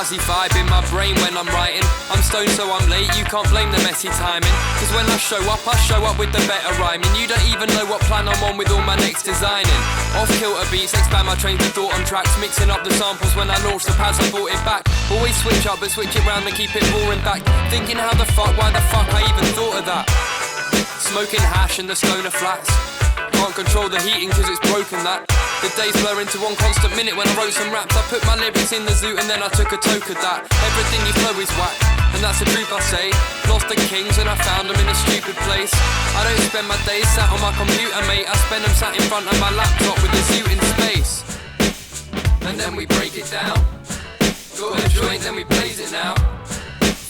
fuzzy vibe in my brain when I'm writing. I'm stoned so I'm late, you can't blame the messy timing. Cause when I show up with the better rhyming. You don't even know what plan I'm on with all my next designing. Off-kilter beats, expand my train of thought on tracks. Mixing up the samples when I launch the pads, I brought it back. Always switch up but switch it round and keep it boring back. Thinking how the fuck, why the fuck I even thought of that. Smoking hash in the stoner flats. Can't control the heating cause it's broken that. The days blur into one constant minute when I wrote some raps. I put my lyrics in the zoo and then I took a toke of that. Everything you flow is whack, and that's the truth I say. Lost the kings and I found them in a stupid place. I don't spend my days sat on my computer, mate. I spend them sat in front of my laptop with a suit in space. And then we break it down. Got a joint, then we blaze it now.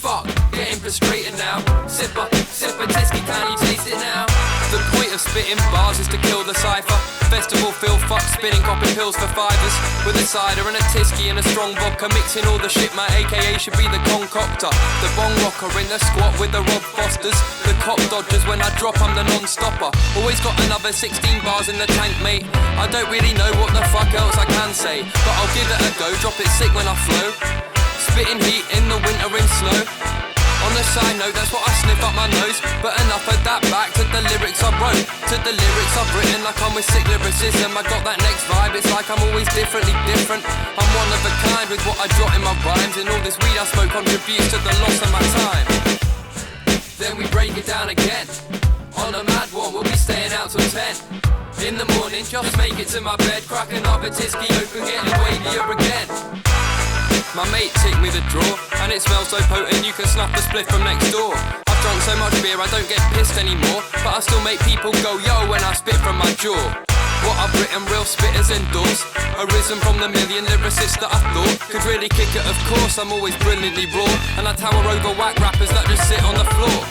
Fuck, getting frustrated now. Sip a tisky, can you taste it now? The point of spitting bars is to kill the cypher. Festival feel fuck, spinning, copping pills for fivers. With a cider and a tisky and a strong vodka. Mixing all the shit, my AKA should be the concoctor. The bong rocker in the squat with the Rob Fosters. The cop dodgers, when I drop I'm the non-stopper. Always got another 16 bars in the tank, mate. I don't really know what the fuck else I can say, but I'll give it a go, drop it sick when I flow. Spitting heat in the winter in snow. On the side note, that's what I sniff up my nose. But enough of that, back to the lyrics I wrote. To the lyrics I've written, I come with sick lyricism. I got that next vibe, it's like I'm always different. I'm one of a kind with what I jot in my rhymes. And all this weed I smoke contributes to the loss of my time. Then we break it down again. On a mad one, we'll be staying out till 10. In the morning, just make it to my bed. Cracking up a tisky open, getting wavier again. My mate ticked me the draw, and it smells so potent you can snuff the spliff from next door. I've drunk so much beer I don't get pissed anymore, but I still make people go yo when I spit from my jaw. What I've written, real spitters indoors. Arisen from the million lyricists that I thought could really kick it, of course. I'm always brilliantly raw, and I tower over whack rappers that just sit on the floor.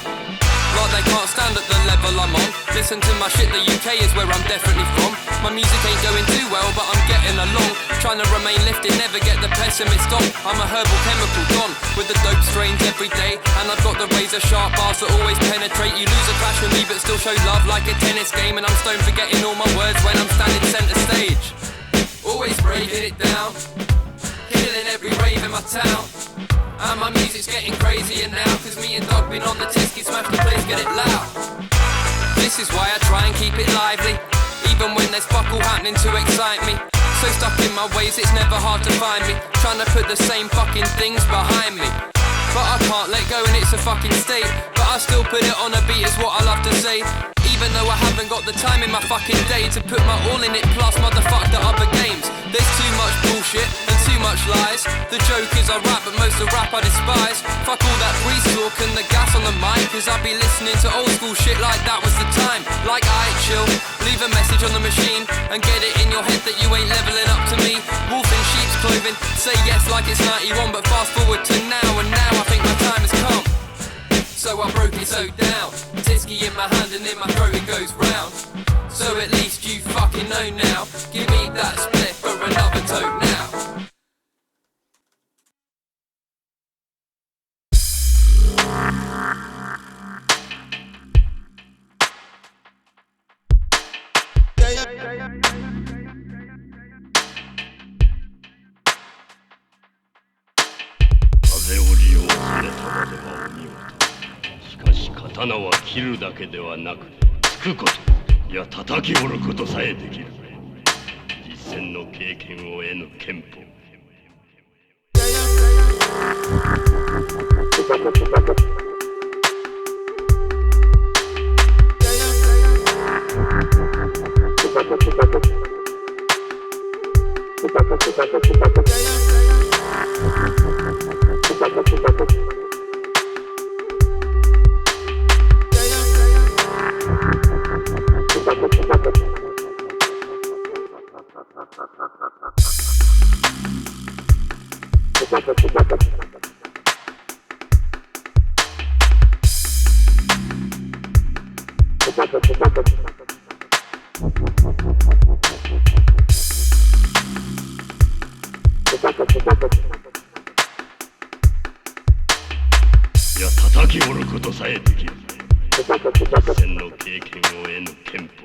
Like they can't stand at the level I'm on. Listen to my shit, the UK is where I'm definitely from. My music ain't going too well, but I'm getting along. Trying to remain lifted, never get the pessimist on. I'm a herbal chemical don, with the dope strains every day. And I've got the razor sharp bars that always penetrate. You lose a clash with me, but still show love like a tennis game. And I'm stoned forgetting all my words when I'm standing centre stage. Always breaking it down, killing every rave in my town. And my music's getting crazier now, cause me and Dog been on the tisky, smash the place, get it loud. This is why I try and keep it lively, even when there's fuck all happening to excite me. So stuck in my ways, it's never hard to find me. Trying to put the same fucking things behind me, but I can't let go and it's a fucking state. But I still put it on a beat is what I love to say. Even though I haven't got the time in my fucking day to put my all in it, plus motherfuck the other games. There's too much bullshit and too much lies. The joke is I rap, but most of rap I despise. Fuck all that breeze talk and the gas on the mic, cause I be listening to old school shit like that was the time. Like I chill, leave a message on the machine, and get it in your head that you ain't leveling up to me. Wolf in sheep's clothing, say yes like it's 91, but fast forward to now, and now I think my time has come. So I broke it so down, tisky in my hand and in my throat it goes round. So at least you fucking know now. Give me that split for another toke now. Katana は切るだけではなく、突くこと、いや叩き折ることさえできる。実践の経験を得ぬ憲法。いや叩き折ることさえできる。実践の経験を得ぬ憲法。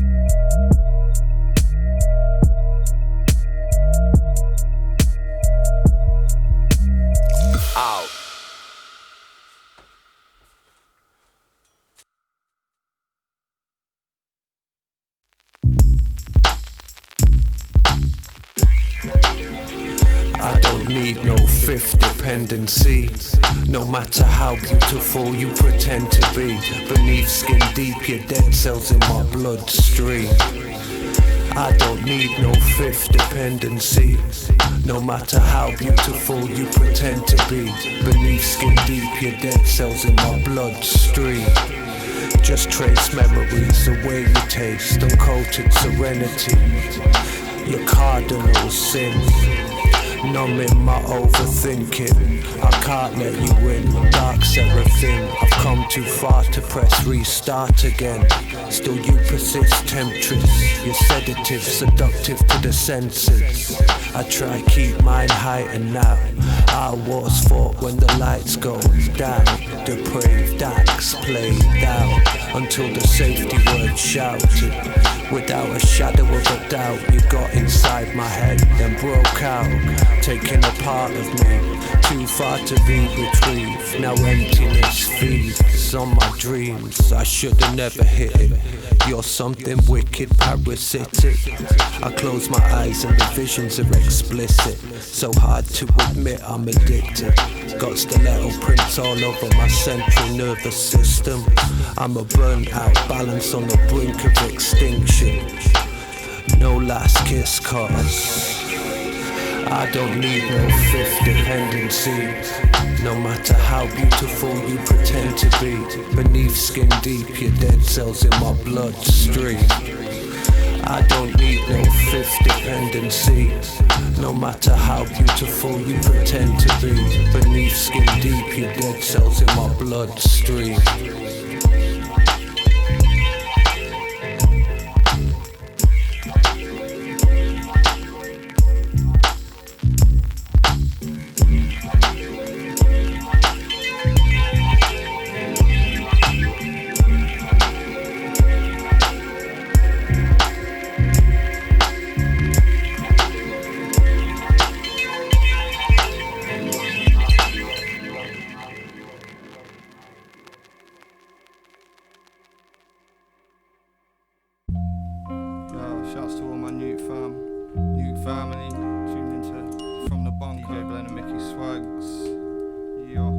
need no fifth dependency. No matter how beautiful you pretend to be, beneath skin deep your dead cells in my bloodstream. I don't need no fifth dependency. No matter how beautiful you pretend to be, beneath skin deep your dead cells in my bloodstream. Just trace memories, the way you taste, uncoated serenity. Your cardinal sin, numbing my overthinking. I can't let you in, dark seraphim. I've come too far to press restart again. Still you persist, temptress. You're sedative, seductive to the senses. I try keep mine heightened now. Our wars fought when the lights go down. Depraved acts played out until the safety word shouted. Without a shadow of a doubt, you got inside my head, then broke out, taking a part of me, too far to be retrieved. Now emptiness feeds on my dreams. I should've never hit it. You're something wicked, parasitic. I close my eyes and the visions are explicit. So hard to admit I'm addicted. Got stiletto prints all over my central nervous system. I'm a burnt out balance on the brink of extinction. No last kiss cause I don't need no fifth dependency. No matter how beautiful you pretend to be, beneath skin deep your dead cells in my bloodstream. I don't need no fifth dependency. No matter how beautiful you pretend to be, beneath skin deep your dead cells in my bloodstream. Shouts to all my Nuke family, tuned into From the Bunker, DJ Blend and Micky Swags. Yo.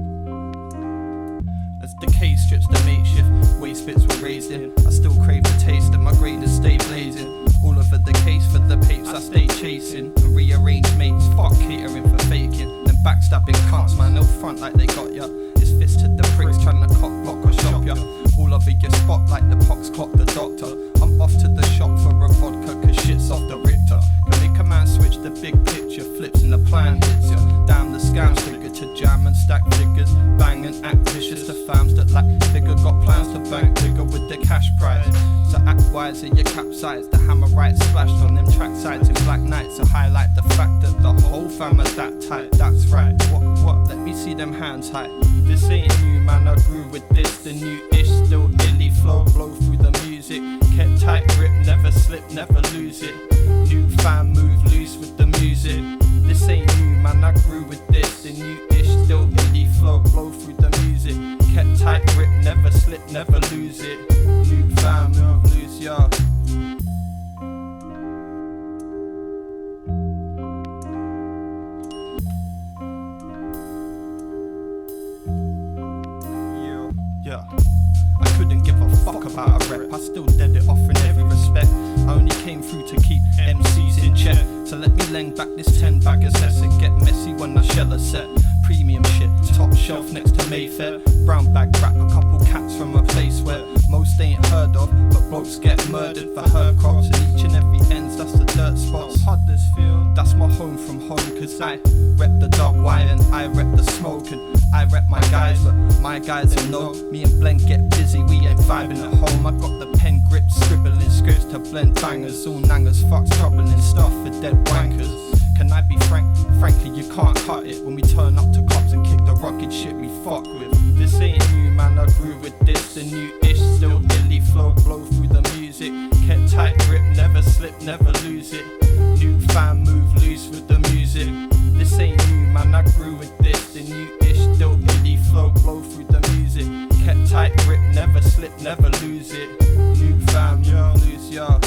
As decay strips the makeshift, waste bits were raised in. I still crave the taste and my greatness stay blazing. All over the case for the papes I stay chasing. And rearrange mates, fuck catering for faking. Then backstabbing cunts, man, they'll front like they got ya. It's fist to the pricks trying to cock, block or shop ya. All over your spot like the pox clock the doctor. I'm off to the shop for a vodka cause shit's off the Richter. Can make a man switch the big picture, flips and the plan hits ya. Damn the scams figure to jam and stack figures. Bang and act vicious, the fams that lack figure got plans to bank bigger with the cash prize. So act wise and you capsize, the hammer right splashed on them track sides in black nights. To highlight the fact that the whole fam is that tight, that's right. What, let me see them hands high. This ain't new man, I grew with this, the new-ish, still illy flow, blow through the music. Kept tight grip, never slip, never lose it. New fam move loose with the music. This ain't new man, I grew with this, the new-ish, still illy flow, blow through the music. Kept tight grip, never slip, never lose it. New fam move loose, yeah. I couldn't give a fuck about a rep, I still dead it off in every respect. I only came through to keep MCs in check. So let me lend back this 10 bag of sets and get messy when I shell a set. Premium shit, top shelf next to Mayfair. Brown bag rap, a couple cats from a place where most ain't heard of, but blokes get murdered for herb crops. And each and every ends, that's the dirt spots. Huddersfield, that's my home from home. Cause I rep the dark wine and I rep the smoke. And I rep my guys, but my guys don't know. Me and Blend get busy, we ain't vibing at home. I got the pen grip, scribbling scripts to blend bangers. All nangers, fucks, troubling stuff for dead wankers. Can I be frank? Frankly, you can't cut it when we turn up to clubs and kick the rugged shit we fuck with. This ain't new, man, I grew with this. The new-ish, still illy flow, blow through the music. Kept tight grip, never slip, never lose it. New fam move loose with the music. This ain't new, man, I grew with this. The new-ish, still illy flow, blow through the music. Kept tight grip, never slip, never lose it. New fam move loose, yeah.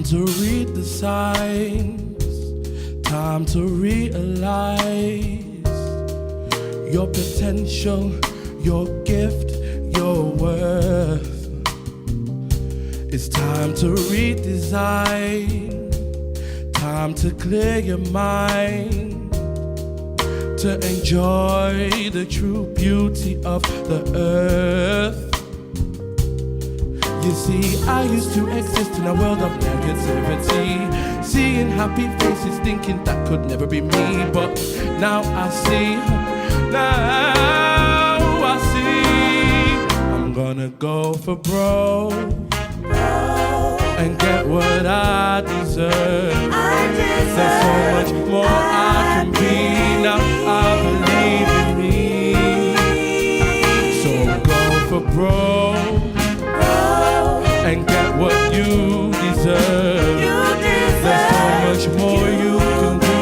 to read the signs, time to realize your potential, your gift, your worth. It's time to redesign, time to clear your mind, to enjoy the true beauty of the earth. You see, I used to exist in a world of negativity, seeing happy faces, thinking that could never be me. But now I see, I'm gonna go for broke and get what I deserve. There's so much more I can be, now I believe in me. So go for broke and get what you deserve. There's so much more you can do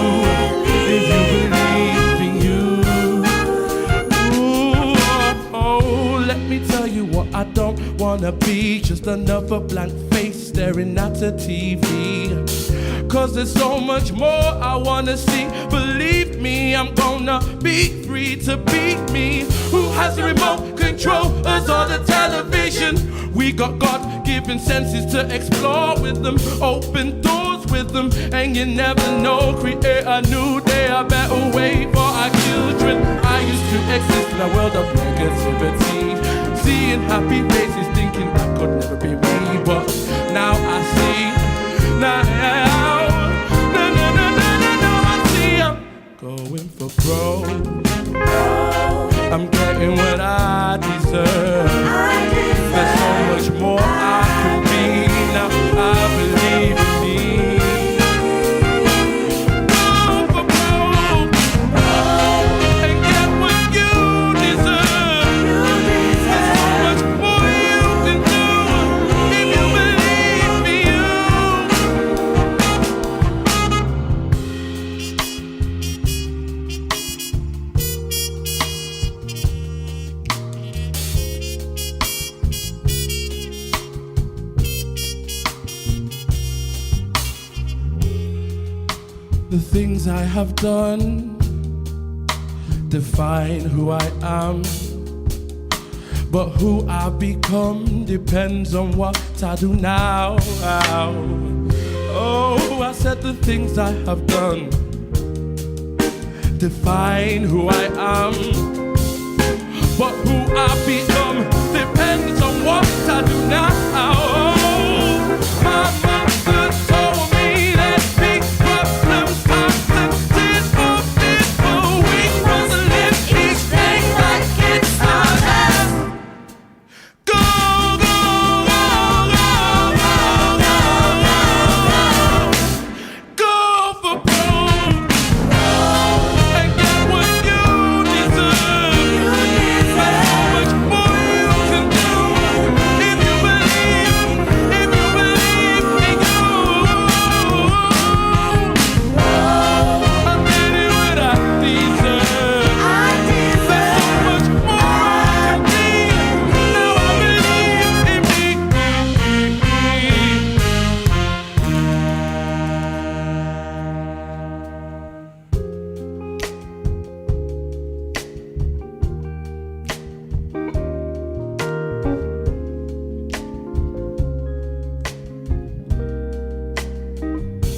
if you believe in you. Ooh, oh, let me tell you what I don't wanna be, just another blank face staring at a TV. Cause there's so much more I wanna see. Believe me, I'm gonna be free to beat me. Who has the remote control? Us or the television? We got God-given senses to explore with them, open doors with them, and you never know, create a new day, a better way for our children. I used to exist in a world of negativity, seeing happy faces, thinking that could never be me. But now I see, now I see I'm going for broke. I'm getting what I deserve. There's so much more I can be, now I believe in me. Go for broke and get what you deserve. There's so much more you can do if you believe in you. The things I have done define who I am, but who I become depends on what I do now. Oh, I said the things I have done define who I am, but who I become depends on what I do now. Oh, my mother told me that big problems happen this but we must live each day like it's our last. Go, go, go, go, go, go, go for broke and get what you deserve. There's so much more you can do if you believe in you. I'm getting what I deserve. There's so much more I can be, now I believe in me.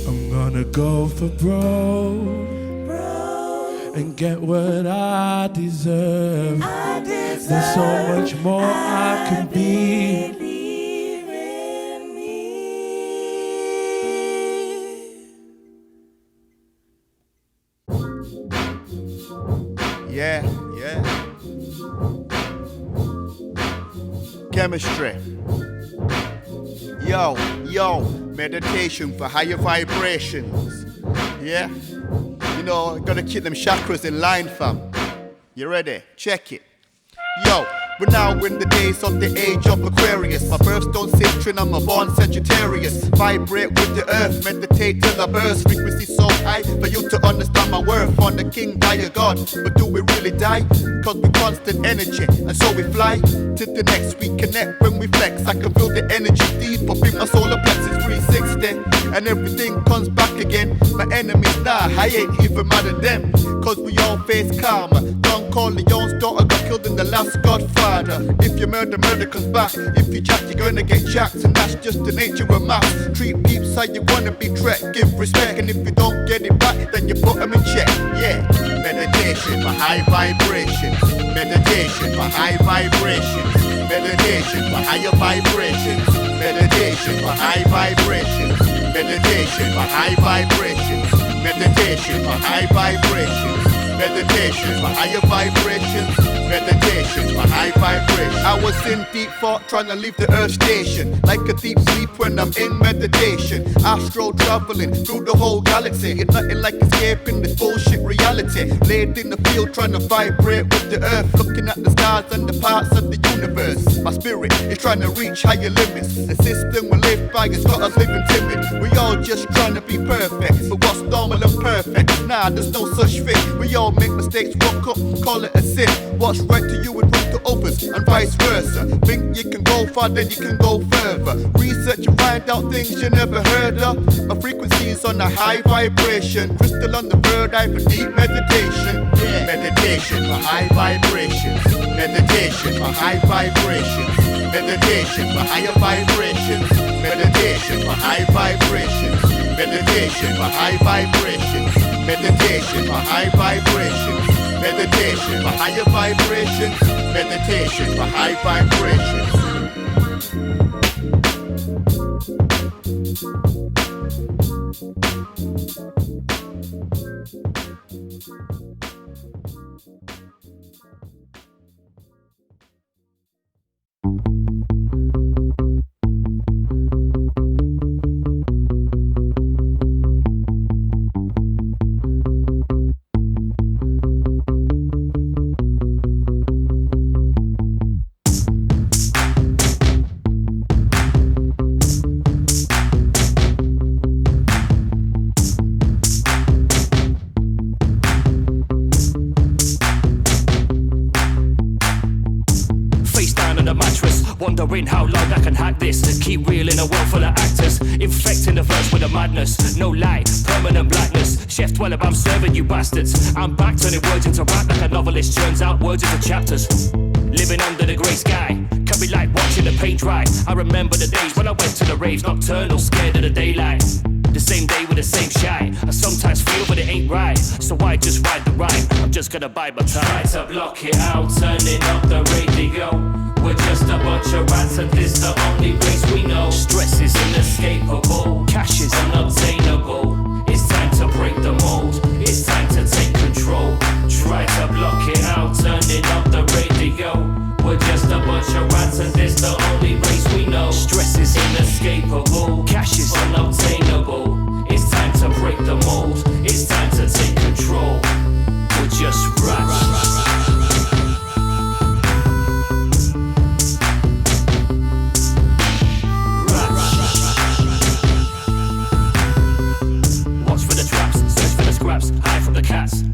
I'm gonna go for broke and get what I deserve. There's so much more I can be. Yeah. Kemetstry. Yo, meditation for higher vibrations. Yeah? You know, gotta keep them chakras in line, fam. You ready? Check it. Yo, we're now in the days of the age of Aquarius. My birthstone Citron, I'm a born Sagittarius. Vibrate with the earth, meditate till I burst. Frequency so high for you to understand my worth on the king dire god. But do we really die? Cause we constant energy, and so we fly to the next. We connect when we flex. I can feel the energy deep up in my solar plexus 360, and everything comes back again. My enemies, nah, I ain't even mad at them, cause we all face karma. Don Corleone's daughter got killed in the last Godfather. If you murder, murder comes back. If you jack, you're gonna get jacked, and that's just the nature of math. Treat peeps how you wanna be treated, give respect, and if you don't get it back, then you put them in check. Yeah, meditation for high vibrations. Meditation for high vibrations. Meditation for higher vibrations. Meditation for high vibrations. Meditation for high vibrations. Meditation for high vibrations. Meditation for higher vibrations. Meditation for high vibrations. I was in deep thought trying to leave the earth station, like a deep sleep when I'm in meditation. Astro traveling through the whole galaxy. It's nothing like escaping this bullshit reality. Laid in the field trying to vibrate with the earth, looking at the stars and the parts of the universe. My spirit is trying to reach higher limits. The system we live by has got us living timid. We all just trying to be perfect, but what's normal and perfect? Nah, there's no such thing. We all make mistakes, walk up, call it a sin. What's right to you is wrong to others, and vice versa. Think you can go far, then you can go further. Research and find out things you never heard of. My frequency is on a high vibration. Crystal on the third eye for deep meditation. Yeah. Meditation for high vibrations. Meditation for high vibrations. Meditation for higher vibrations. Meditation for high vibrations. Meditation for high vibrations. Meditation for high vibrations. Meditation for higher vibrations. Meditation for high vibrations. Wondering how long I can hack this. Keep reeling a world full of actors, infecting the verse with a madness. No lie, permanent blackness. Chef Dweller, I'm serving you bastards. I'm back turning words into rap like a novelist turns out words into chapters. Living under the grey sky can be like watching the paint dry. I remember the days when I went to the raves nocturnal, scared of the daylight. The same day with the same shy. I sometimes feel but it ain't right, so I just ride the rhyme. I'm just gonna bide my time. Try to block it out, turning up the radio. We're just a bunch of rats and this the only race we know. Stress is inescapable, cash is unobtainable. It's time to break the mold, it's time to take control. Try to block it out, turning up the radio. We're just a bunch of rats and this the only race we know. Stress is inescapable, cash is unobtainable. It's time to break the mold, it's time to take control. We're just rats. High from the cats.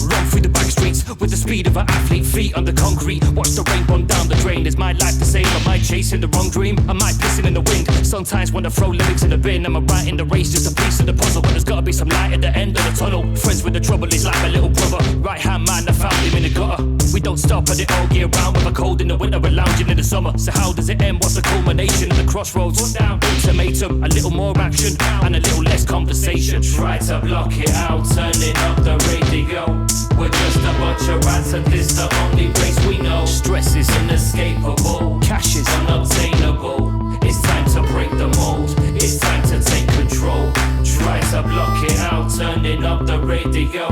Run through the back streets with the speed of an athlete, feet under concrete. Watch the rain run down the drain. Is my life the same? Am I chasing the wrong dream? Am I pissing in the wind? Sometimes wanna throw lyrics in the bin. Am I writing the race just a piece of the puzzle? But there's gotta be some light at the end of the tunnel. Friends with the trouble is like my little brother. Right hand man, I found him in the gutter. We don't stop at it all year round. With a cold in the winter, we're lounging in the summer. So how does it end? What's the culmination of the crossroads? Put down, ultimatum, a little more action and a little less conversation. Try to block it out, turning up the radio. We're just a bunch of rats and this the only race we know. Stress is inescapable, cash is unobtainable. It's time to break the mold, it's time to take control. Try to block it out, turning up the radio.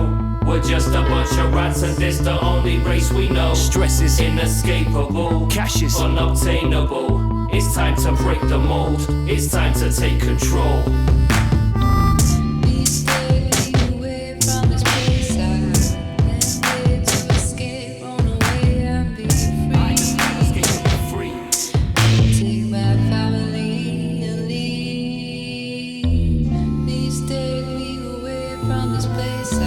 We're just a bunch of rats and this the only race we know. Stress is inescapable, cash is unobtainable. It's time to break the mold, it's time to take control. From promised place. I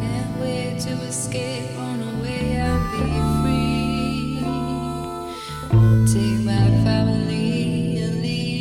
can't wait to escape, run away and be free. Take my family and leave.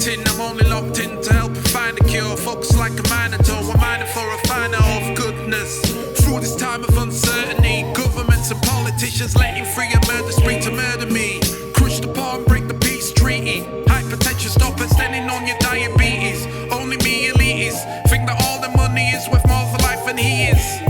I'm only locked in to help find a cure. Focus like a minotaur, we're mining for a finer of goodness. Through this time of uncertainty, governments and politicians letting free a murder spree to murder me. Crush the poor and break the peace treaty. Hypertension, stop extending on your diabetes. Only me elitists think that all the money is worth more for life than he is.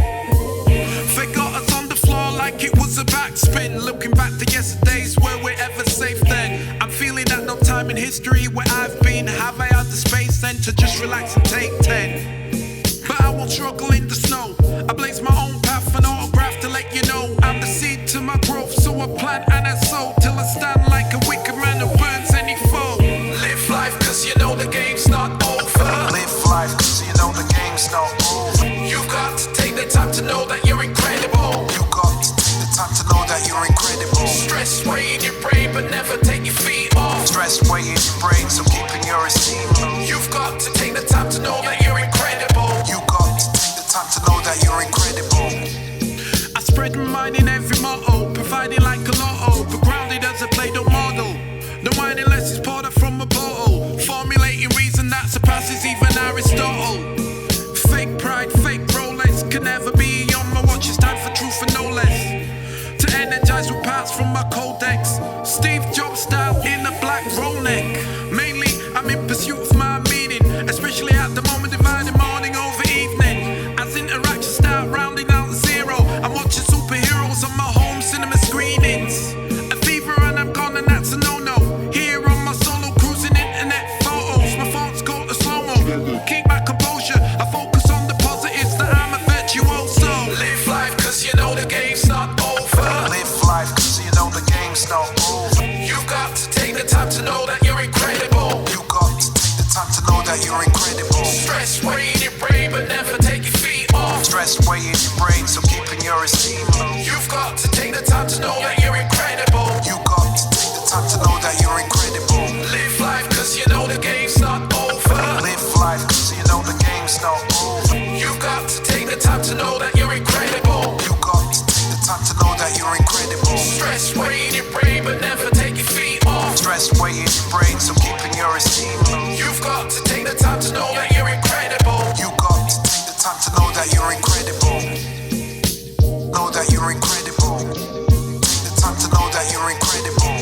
They got us on the floor like it was a backspin. Looking back to yesterday's, were we ever safe then? I'm feeling that no time in history where I've been have I had the space then to just relax and take 10. But I won't struggle in the snow. I blaze my own path, an autograph to let you know I'm the seed to my growth, so I plant and I sow till I stand like a wicked man who burns any foe. Live life cause you know the game's not over. Live life cause you know the game's not over. You've got to take the time to know that you're incredible. You got to take the time to know that you're incredible. Stress weighing your brain but never take your feet off. Stress weighing your brain so keeping your esteem low. You've got to take the time to know that you're incredible. You got to take the time to know that you're incredible. I spread my mind in every motto, providing like a lotto, but grounded as a Play-Doh model. No wine unless it's poured out from a bottle, formulating reason that surpasses even Aristotle. Fake pride, fake Rolex can never be my codex. Steve Jobs style in a black roll neck. Mainly, I'm in pursuit of my meaning, especially at the moment dividing morning over evening. As interactions start rounding out zero, I'm watching superheroes on my home cinema screenings. A fever and I'm gone and that's a no-no. Here on my solo cruising internet photos, my thoughts go to slow-mo. Keep my composure, I focus on the positives that I'm a virtuoso. Live life cause you know the game's not over. Live life cause you know the game's not over. You've got to take the time to know that you're incredible. You got to take the time to know that you're incredible. Stress weighing your brain but never take your feet off. Stress weighing your brain so keeping your esteem low. You've got to take the time to know that you're incredible. You got to take the time to know that you're incredible. Live life cause you know the game's not over. Live life cause you know the game's not over. You've got to take the time to know that you're incredible. You got to take the time to know that you're incredible. Stress weighing your brain but never take your feet off. Stress weighing your brain so keeping your esteem low. You've got to take the time to know that you're incredible. You got to take the time to know that you're incredible. Know that you're incredible. Take the time to know that you're incredible.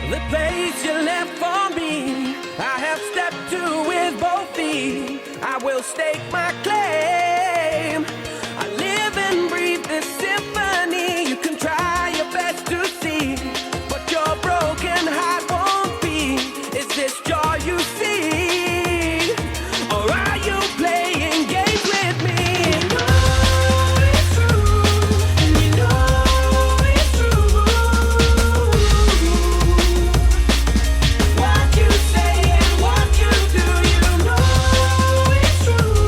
The place you left for me, I have stepped to with both feet. I will stake my claim. I live and breathe this symphony. You can try your best to see, but your broken heart won't be. Is this joy you see, or are you playing games with me? You know it's true, and you know it's true. What you say and what you do, you know it's true,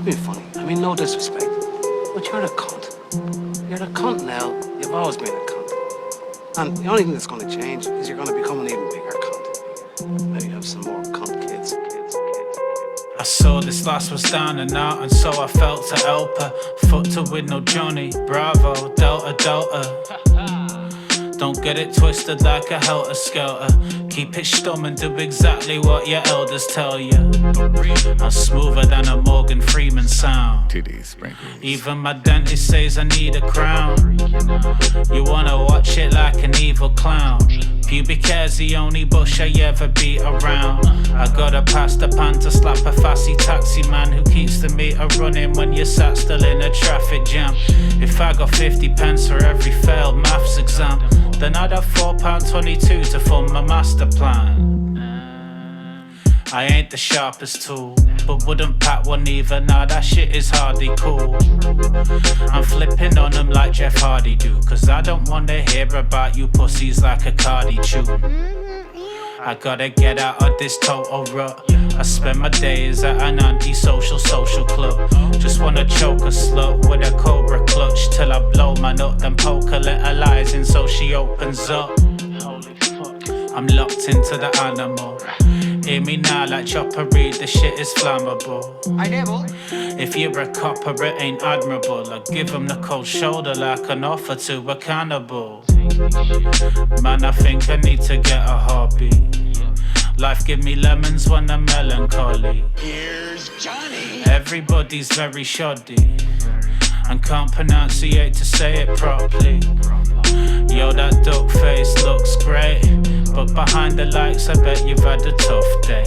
not being funny. I mean, no disrespect. But you're the cunt. You're the cunt now. You've always been a cunt. And the only thing that's going to change is you're going to become an even bigger cunt. Maybe have some more cunt kids. I saw this lass was down and out, and so I felt to help her. Fucked her with no Johnny, Bravo, Delta, Delta. Don't get it twisted like a helter-skelter. Keep it stum and do exactly what your elders tell you. I'm smoother than a Morgan Freeman sound. Even my dentist says I need a crown. You wanna watch it like an evil clown. Pubic hair's the only bush I ever beat around. I gotta pass the pan to slap a fussy taxi man who keeps the meter running when you're sat still in a traffic jam. If I got 50 pence for every failed maths exam, then I'd have £4.22 to fund my master plan. I ain't the sharpest tool, but wouldn't pack one either. Nah, that shit is hardly cool. I'm flipping on them like Jeff Hardy do, cause I don't wanna hear about you pussies like a Cardi tune. I gotta get out of this total rut. I spend my days at an anti-social social club. Just wanna choke a slut with a cobra clutch till I blow my nut, then poke her little eyes in so she opens up. I'm locked into the animal. Hear me now like Chopper Reed, the shit is flammable. I never. If you're a copper, it ain't admirable. I give him the cold shoulder like an offer to a cannibal. Man, I think I need to get a hobby. Life give me lemons when I'm melancholy. Here's Johnny. Everybody's very shoddy and can't pronunciate to say it properly. Yo, that duck face looks great, but behind the lights I bet you've had a tough day.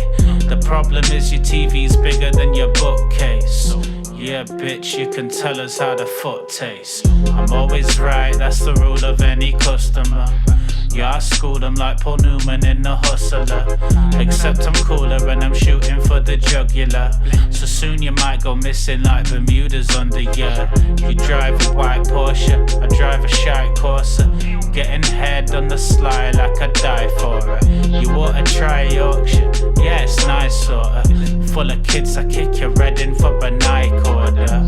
The problem is your TV's bigger than your bookcase. Yeah, bitch, you can tell us how the foot tastes. I'm always right, that's the rule of any customer. Yeah, I schooled them like Paul Newman in The Hustler. Except I'm cooler and I'm shooting for the jugular. So soon you might go missing like Bermuda's under you. You drive a white Porsche, I drive a shite Corsa. Getting head on the sly like I die for her. You oughta try Yorkshire, yeah it's nice sorta. Full of kids, I kick your head in for a Nike order.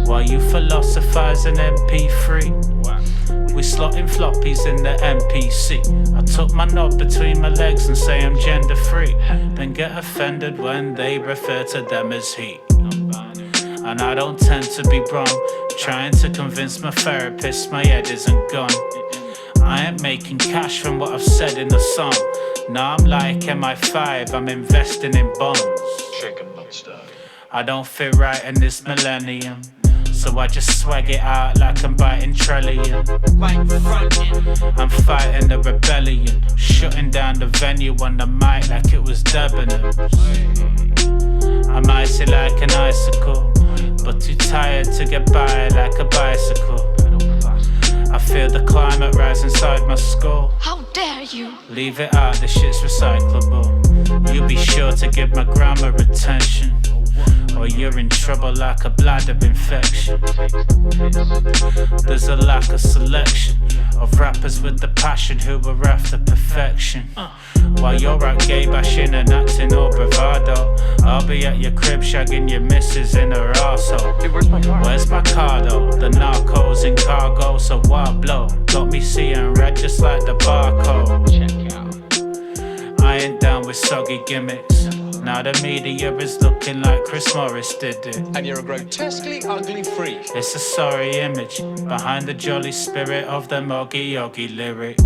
While you philosophize an MP3, we slotting floppies in the MPC. I tuck my knob between my legs and say I'm gender free, then get offended when they refer to them as he. And I don't tend to be wrong, trying to convince my therapist my head isn't gone. I ain't making cash from what I've said in the song. Nah, I'm like MI5, I'm investing in bonds. I don't fit right in this millennium, so I just swag it out like I'm biting Trellian. I'm fighting the rebellion, shutting down the venue on the mic like it was Debenhams. I'm icy like an icicle, but too tired to get by like a bicycle. I feel the climate rise inside my skull. How dare you? Leave it out, the shit's recyclable. You be sure to give my grammar attention, or you're in trouble like a bladder infection. There's a lack of selection of rappers with the passion who are after perfection. While you're out gay bashing and acting all bravado, I'll be at your crib shagging your missus in her arsehole. Hey, where's my car though? The narcos in cargo, so wild blow got me seeing red just like the barcode. Check out. I ain't down with soggy gimmicks. Now the media is looking like Chris Morris did it. And you're a grotesquely ugly freak. It's a sorry image behind the jolly spirit of the moggy yogi lyrics.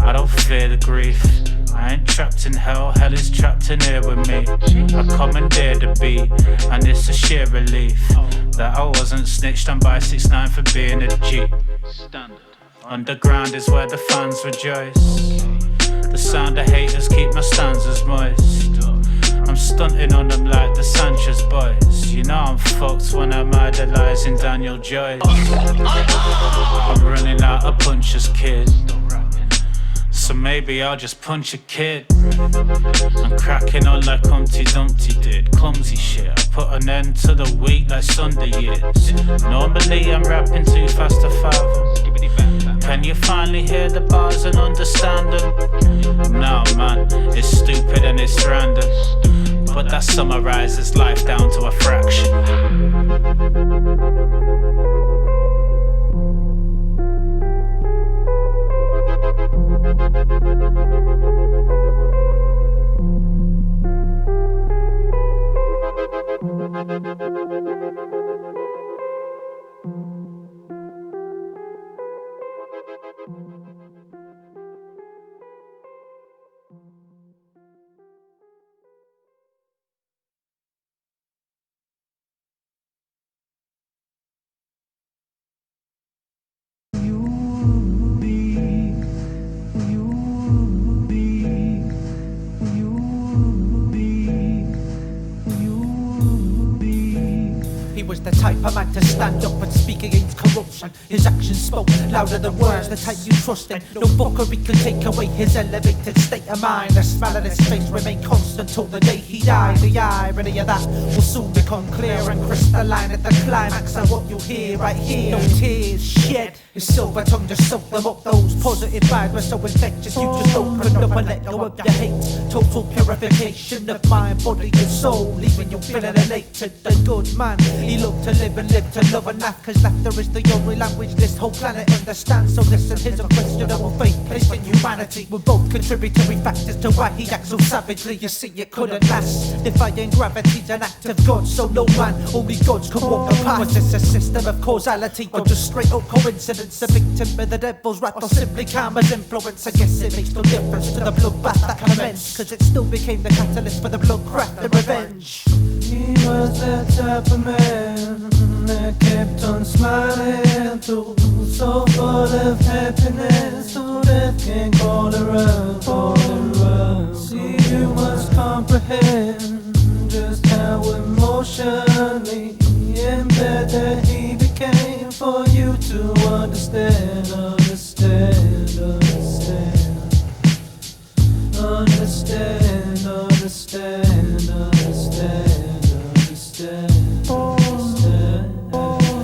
I don't fear the grief, I ain't trapped in hell, hell is trapped in here with me. I commandeer the beat, and it's a sheer relief that I wasn't snitched on by 6ix9ine for being a G. Underground is where the fans rejoice. The sound of haters keep my stanzas moist. I'm stunting on them like the Sanchez boys. You know I'm fucked when I'm idolizing Daniel Joyce. I'm running out of punches, kid, so maybe I'll just punch a kid. I'm cracking on like Humpty Dumpty did. Clumsy shit, I put an end to the week like Sunday is. Normally I'm rapping too fast to fathom. Can you finally hear the bars and understand them? No man, it's stupid and it's random. but that summarizes life down to a fraction. Was the type of man to stand up and speak against corruption. His actions spoke louder than words, the type you trust in. No fuckery could take away his elevated state of mind. The smile on his face remained constant till the day he died. The irony of that will soon become clear and crystalline at the climax of what you'll hear right here. No tears shed, his silver tongue just soaked them up. Those positive vibes were so infectious, you just opened up and let go of your hate. Total purification of mind, body and soul, leaving you feeling elated. The good man, he loved to live and live to love and laugh, cause laughter is the only language this whole planet understands. So listen, his unquestionable faith placed in humanity were both contributory factors to why he acts so savagely. You see, it couldn't last. Defying gravity's an act of God, so no man, only gods could walk the path. Was this a system of causality or just straight up coincidence? A victim of the devil's wrath or simply karma's influence? I guess it makes no difference to the bloodbath that commenced, cause it still became the catalyst for the bloodcraft and revenge. He was that type of man that kept on smiling through, so full of happiness, so death can call around, call around. See, you must comprehend just how emotionally impaired that he became for you to understand, understand, understand, understand, understand, understand, understand.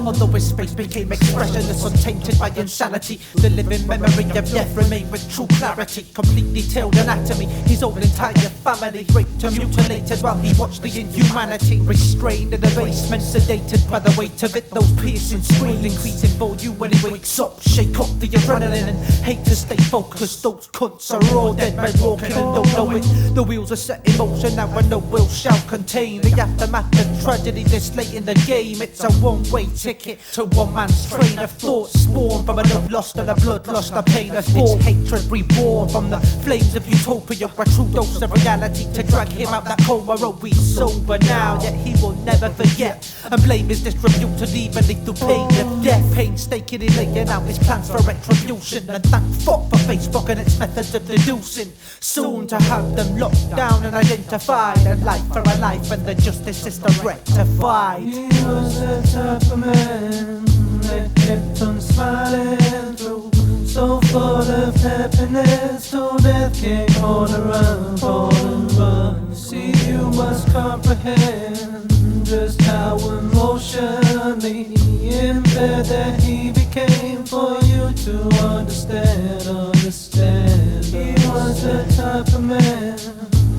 Although his face became expressionless, untainted by insanity, the living memory of death remained with true clarity. Complete detailed anatomy, his own entire family raped and mutilated while he watched the inhumanity. Restrained in the basement, sedated by the weight of it. Those piercing screams increasing volume when he wakes up. Shake up the adrenaline and hate to stay focused. Those cunts are all dead men walking and don't know it. The wheels are set in motion now and no will shall contain the aftermath of tragedy this late in the game. It's a one-way ticket to one man's train of thought, spawned from a love lost and a blood lost, a pain of thought. It's hatred reborn from the flames of utopia, a true dose of reality to drag him out that coma. Oh, he's sober now, yet he will never forget, and blame is distributed evenly through pain of death. Painstakingly laying out his plans for retribution, and thank fuck for Facebook and its methods of deducing. Soon to have them locked down and identified, and life for a life and the justice system rectified. He was that type of man that kept on smiling through, so full of happiness, till death came all around, all around. See, you must comprehend just how emotionally impaired that he became for you to understand, understand. He was that type of man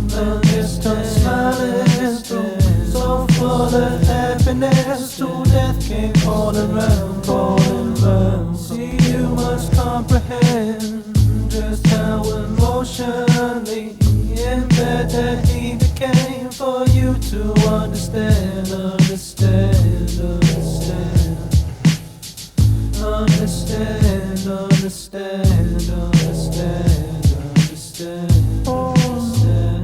that kept on smiling through, so full of happiness, till death came all around, all around. See, you must comprehend just how emotionally impaired that he became for you to understand, understand, understand, understand, understand, understand, understand, understand.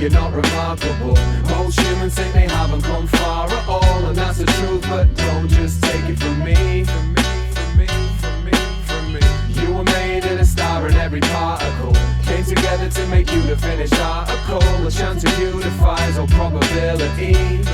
you're not remarkable. Most humans think they haven't come far at all, and that's the truth, but don't just take it from me. You were made in a star and every particle came together to make you the finished article. A chance of you defies all probability.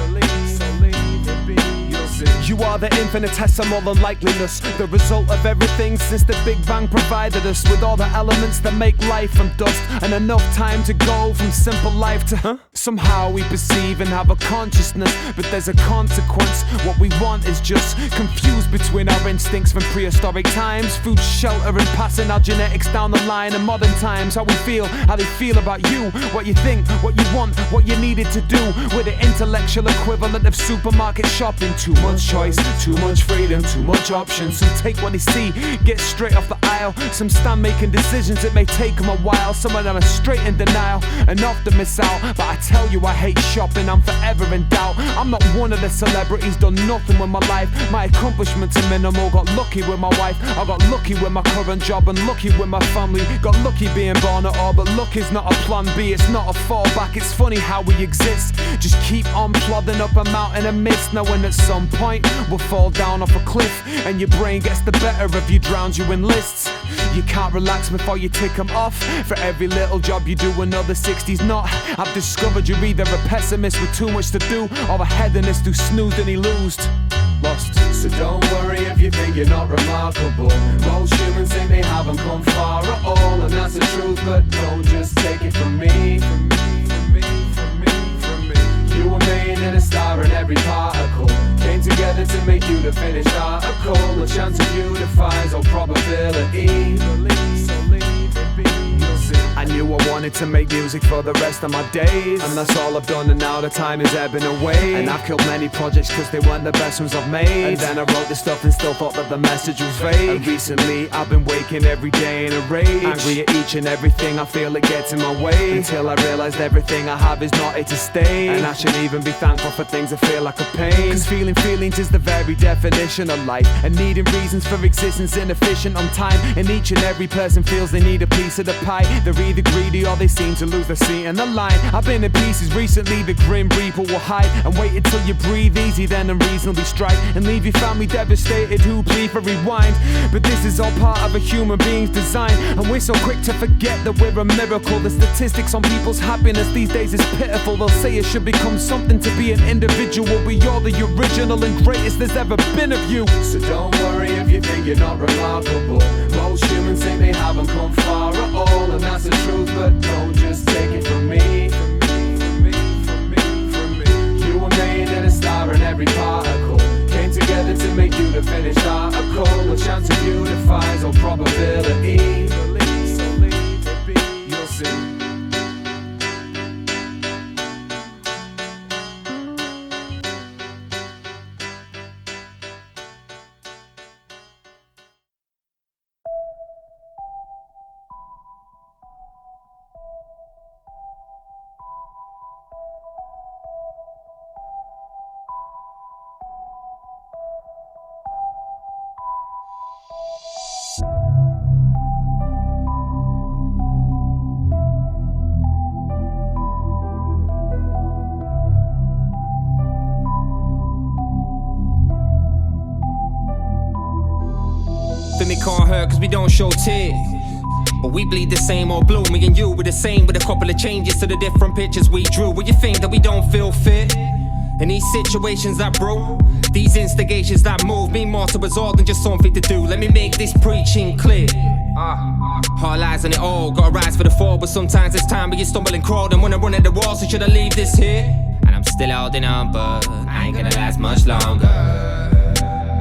You are the infinitesimal unlikeliness, the result of everything since the Big Bang provided us with all the elements that make life from dust, and enough time to go from simple life to somehow we perceive and have a consciousness, but there's a consequence. What we want is just confused between our instincts from prehistoric times, food, shelter, and passing our genetics down the line in modern times. How we feel, how they feel about you, what you think, what you want, what you needed to do. We're the intellectual equivalent of supermarket shopping. Too much choice, too much freedom, too much options. Some take what they see, get straight off the aisle. Some stand making decisions, it may take them a while. Some of them are straight in denial and often miss out. But I tell you I hate shopping, I'm forever in doubt. I'm not one of the celebrities, done nothing with my life. My accomplishments are minimal, got lucky with my wife. I got lucky with my current job and lucky with my family. Got lucky being born at all, but luck is not a plan B, it's not a fallback. It's funny how we exist, just keep on plodding up a mountain and miss, knowing at some point we'll fall down off a cliff, and your brain gets the better of you, drowns you in lists. You can't relax before you tick them off. For every little job you do, another 60's not. I've discovered you're either a pessimist with too much to do, or a hedonist who snoozed and he lost. So don't worry if you think you're not remarkable. Most humans think they haven't come far at all, and that's the truth, but don't just take it from me. You were made in a star and every particle came together to make you the finished article. A chance of you defies all probability. I knew I wanted to make music for the rest of my days, and that's all I've done, and now the time is ebbing away. And I've killed many projects cause they weren't the best ones I've made, and then I wrote this stuff and still thought that the message was vague. And recently I've been waking every day in a rage, angry at each and everything I feel it gets in my way, until I realised everything I have is not here to stay. And I should even be thankful for things that feel like a pain, cause feeling feelings is the very definition of life, and needing reasons for existence inefficient on time. And each and every person feels they need a piece of the pie. They're either greedy or they seem to lose their seat in the line. I've been in pieces recently, the grim reaper will hide and wait until you breathe easy, then unreasonably strike and leave your family devastated who plead for rewind. But this is all part of a human being's design, and we're so quick to forget that we're a miracle. The statistics on people's happiness these days is pitiful. They'll say it should become something to be an individual, but you're the original and greatest there's ever been of you. So don't worry if you think you're not remarkable. Most humans think they haven't come far at all, and that's the truth, but don't just take it from me. You were made in a star and every particle came together to make you the finished article. A chance of you defies all probability. You'll see. It can't hurt cause we don't show tears, but we bleed the same old blue. Me and you were the same with a couple of changes to the different pictures we drew. What you think that we don't feel fit in these situations that brew, these instigations that move me more towards all than just something to do. Let me make this preaching clear. Hard lies on it all, gotta rise for the fall, but sometimes it's time when you stumble and crawl and wanna run at the wall. So should I leave this here? And I'm still holding on, but I ain't gonna last much longer.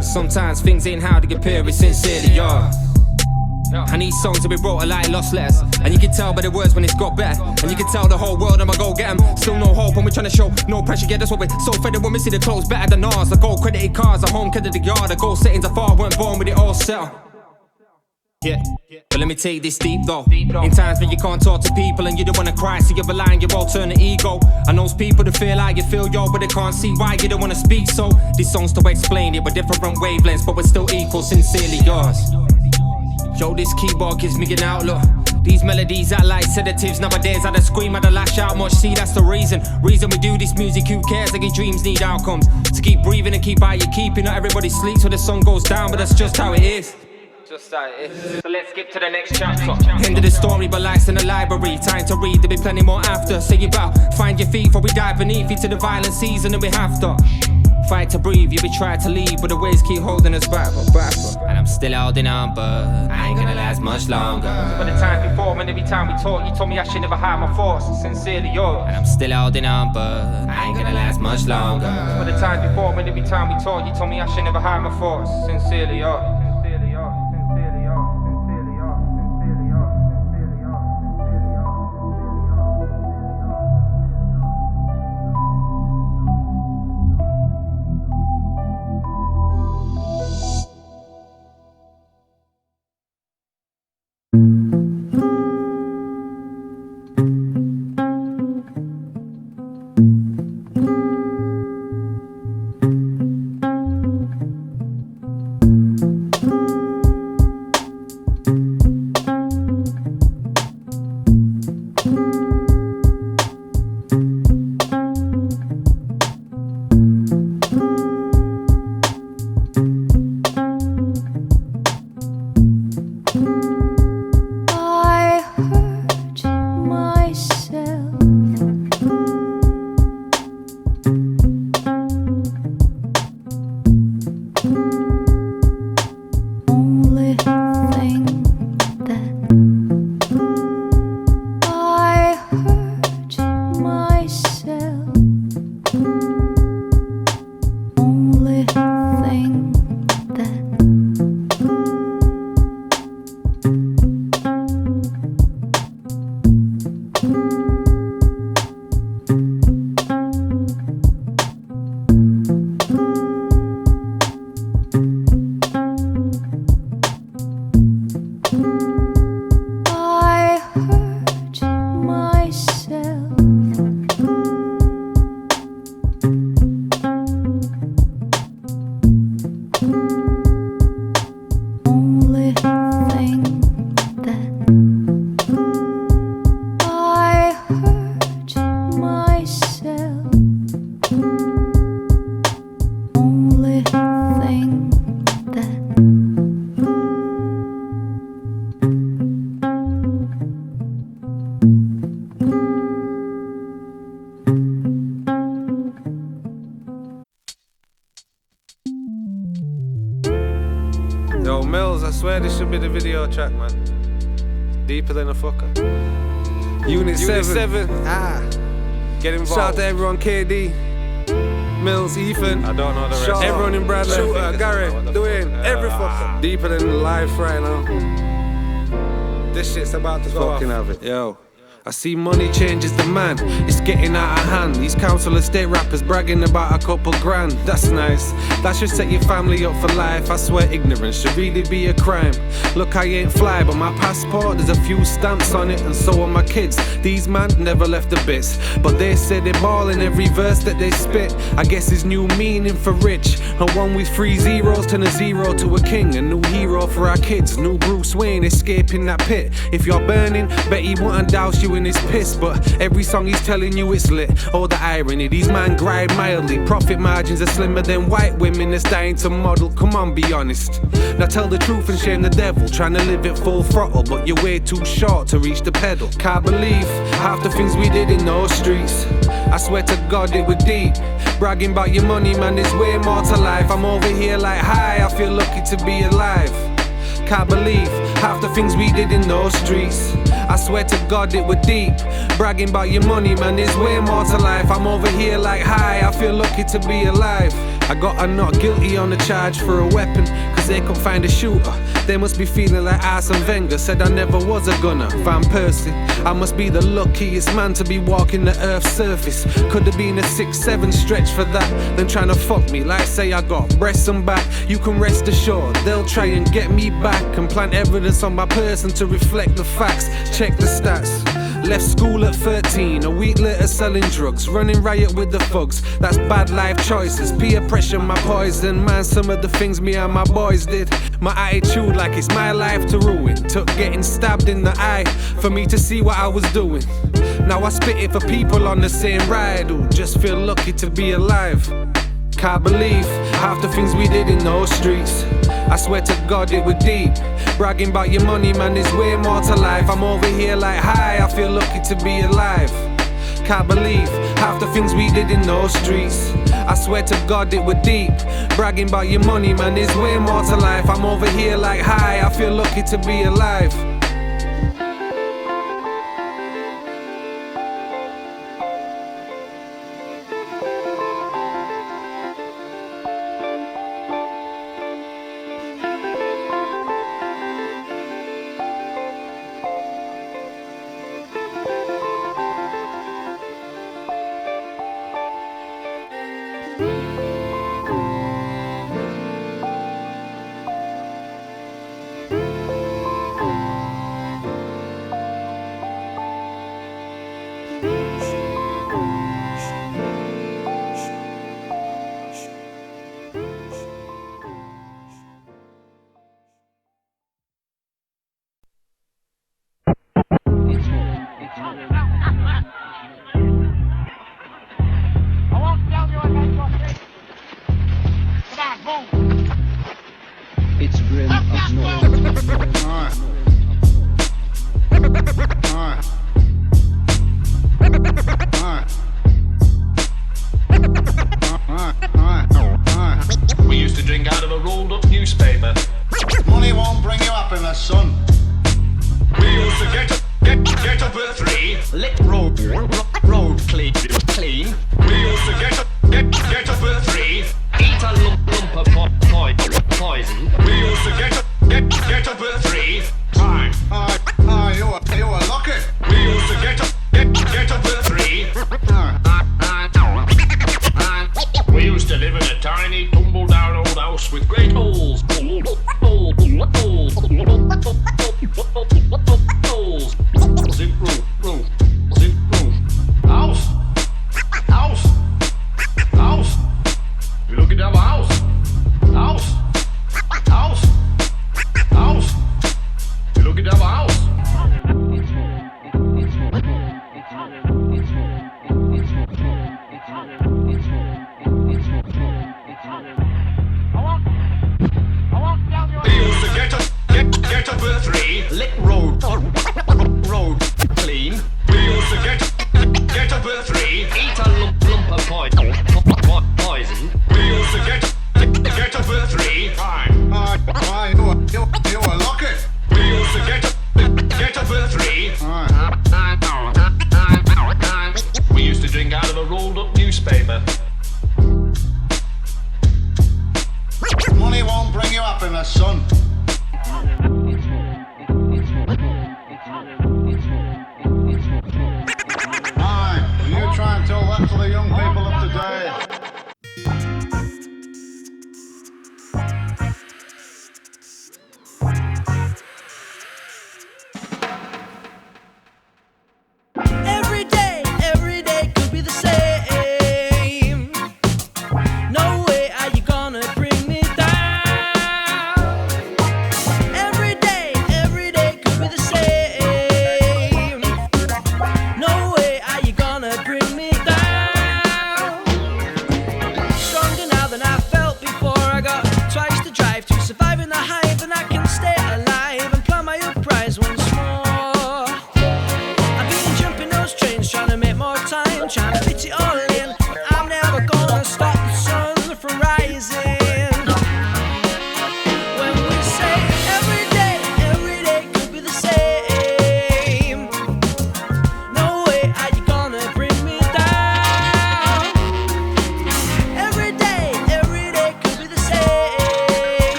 Sometimes things ain't how they appear, it's sincerely yours. And these songs that we wrote are like lost letters, and you can tell by the words when it's got better. And you can tell the whole world I'ma go get them. Still no hope and we're trying to show no pressure. Yeah, that's what we're so fed up when we see the clothes better than ours. The gold credited cars, the home credited yard. The goal settings are far, weren't born with it all set. Yeah, but let me take this deep though. In times when you can't talk to people and you don't wanna cry, so you rely on your alternate ego. And those people that feel like you feel yo, but they can't see why you don't wanna speak. So these songs to explain it, we're different wavelengths, but we're still equal, sincerely yours. Yo, this keyboard gives me an outlook. These melodies act like sedatives. Nowadays I just scream, I don't lash out much. See, that's the reason we do this music. Who cares? Like your dreams need outcomes. To keep breathing and keep how you keeping. Not everybody sleeps when the sun goes down, but that's just how it is. Just how it is. So let's skip to the next chapter. End of the story, but life's in the library. Time to read, there'll be plenty more after. So you bout, find your feet, for we dive beneath you to the violent season, and we have to fight to breathe. You be trying to leave, but the waves keep holding us back. And I'm still holding on, but I ain't gonna last much longer. But the time before, and every time we talk, you told me I should never hide my force. Sincerely yours. And I'm still holding on, but I ain't gonna last much longer. But the time before, and every time we talk, you told me I should never hide my force. Sincerely yours. This should be the video track, man. Deeper than a fucker. Unit 7. Get involved. Shout out to everyone, KD, Mills, Ethan. I don't know the rest. Everyone in Bradley, Gary, Dwayne, every fucker. Deeper than life right now. This shit's about to go fucking off. Have it. Yo. I see money changes the man, it's getting out of hand. These council estate rappers bragging about a couple grand. That's nice, that should set your family up for life. I swear ignorance should really be a crime. Look, I ain't fly, but my passport, there's a few stamps on it, and so are my kids. These man never left the bits, but they say they ball in every verse that they spit. I guess it's new meaning for rich, and one with 3 zeros turn a 0 to a king. A new hero for our kids, new Bruce Wayne escaping that pit. If you're burning, bet he wouldn't douse you in his piss, but every song he's telling you it's lit. Oh, the irony, these man grind mildly. Profit margins are slimmer than white women that's dying to model. Come on, be honest. Now tell the truth and shame the devil. Trying to live it full throttle, but you're way too short to reach the pedal. Can't believe half the things we did in those streets. I swear to God it was deep. Bragging about your money, man, there's way more to life. I'm over here like, hi, I feel lucky to be alive. Can't believe half the things we did in those streets. I swear to God it was deep. Bragging about your money, man, there's way more to life. I'm over here like, hi, I feel lucky to be alive. I got a not guilty on the charge for a weapon, cause they couldn't find a shooter. They must be feeling like Arsene Wenger said I never was a gunner. Van Persie, I must be the luckiest man to be walking the earth's surface. Could have been a 6-7 stretch for that, then trying to fuck me like say I got breasts and back. You can rest assured, they'll try and get me back and plant evidence on my person to reflect the facts. Check the stats. Left school at 13, a week later selling drugs, running riot with the thugs. That's bad life choices, peer pressure my poison. Man, some of the things me and my boys did. My attitude like it's my life to ruin. Took getting stabbed in the eye for me to see what I was doing. Now I spit it for people on the same ride who just feel lucky to be alive. Can't believe half the things we did in those streets. I swear to God it was deep. Bragging about your money, man, there's way more to life. I'm over here like, hi, I feel lucky to be alive. Can't believe half the things we did in those streets. I swear to God it was deep. Bragging about your money, man, there's way more to life. I'm over here like, hi, I feel lucky to be alive.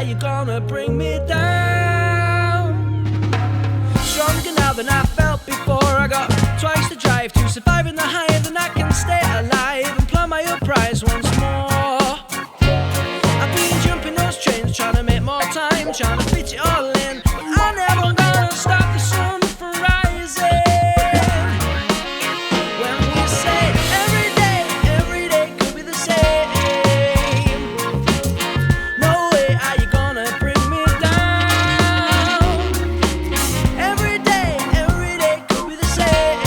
you gonna bring me down? Stronger now than I felt before. I got twice the drive to survive in the higher than I can stay alive and plan my uprise once more. I've been jumping those trains, trying to make more time, trying to fit it all in. I never gonna stop the sun from rising. When we say every day could be the same. No way are you gonna bring me down. Every day could be the same.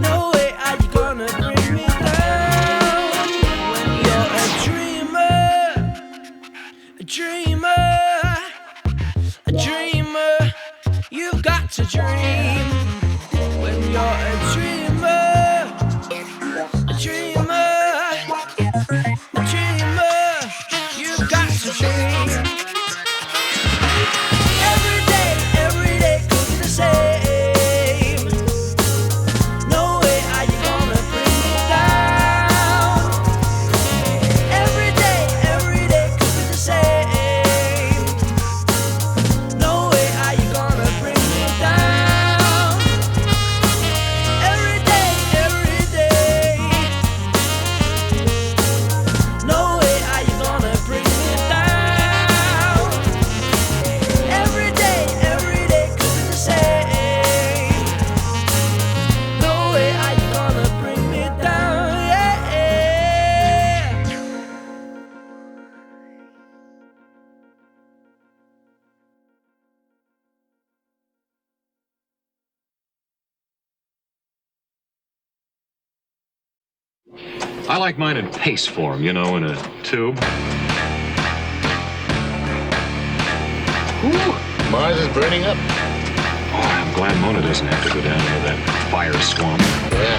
No way are you gonna bring me down. When you're a dreamer, you've got to dream. When you're a dreamer, you've got to dream. Every day could be the same. No way are you gonna bring me down. Every day could be the same. No way are you gonna bring me down. Every day. No way are you gonna bring me down. Every day could be the same. No way are you gonna bring me down. Yeah. I like mine in paste form, you know, in a tube. Ooh, Mars is burning up. Oh, I'm glad Mona doesn't have to go down into that fire swamp. Yeah.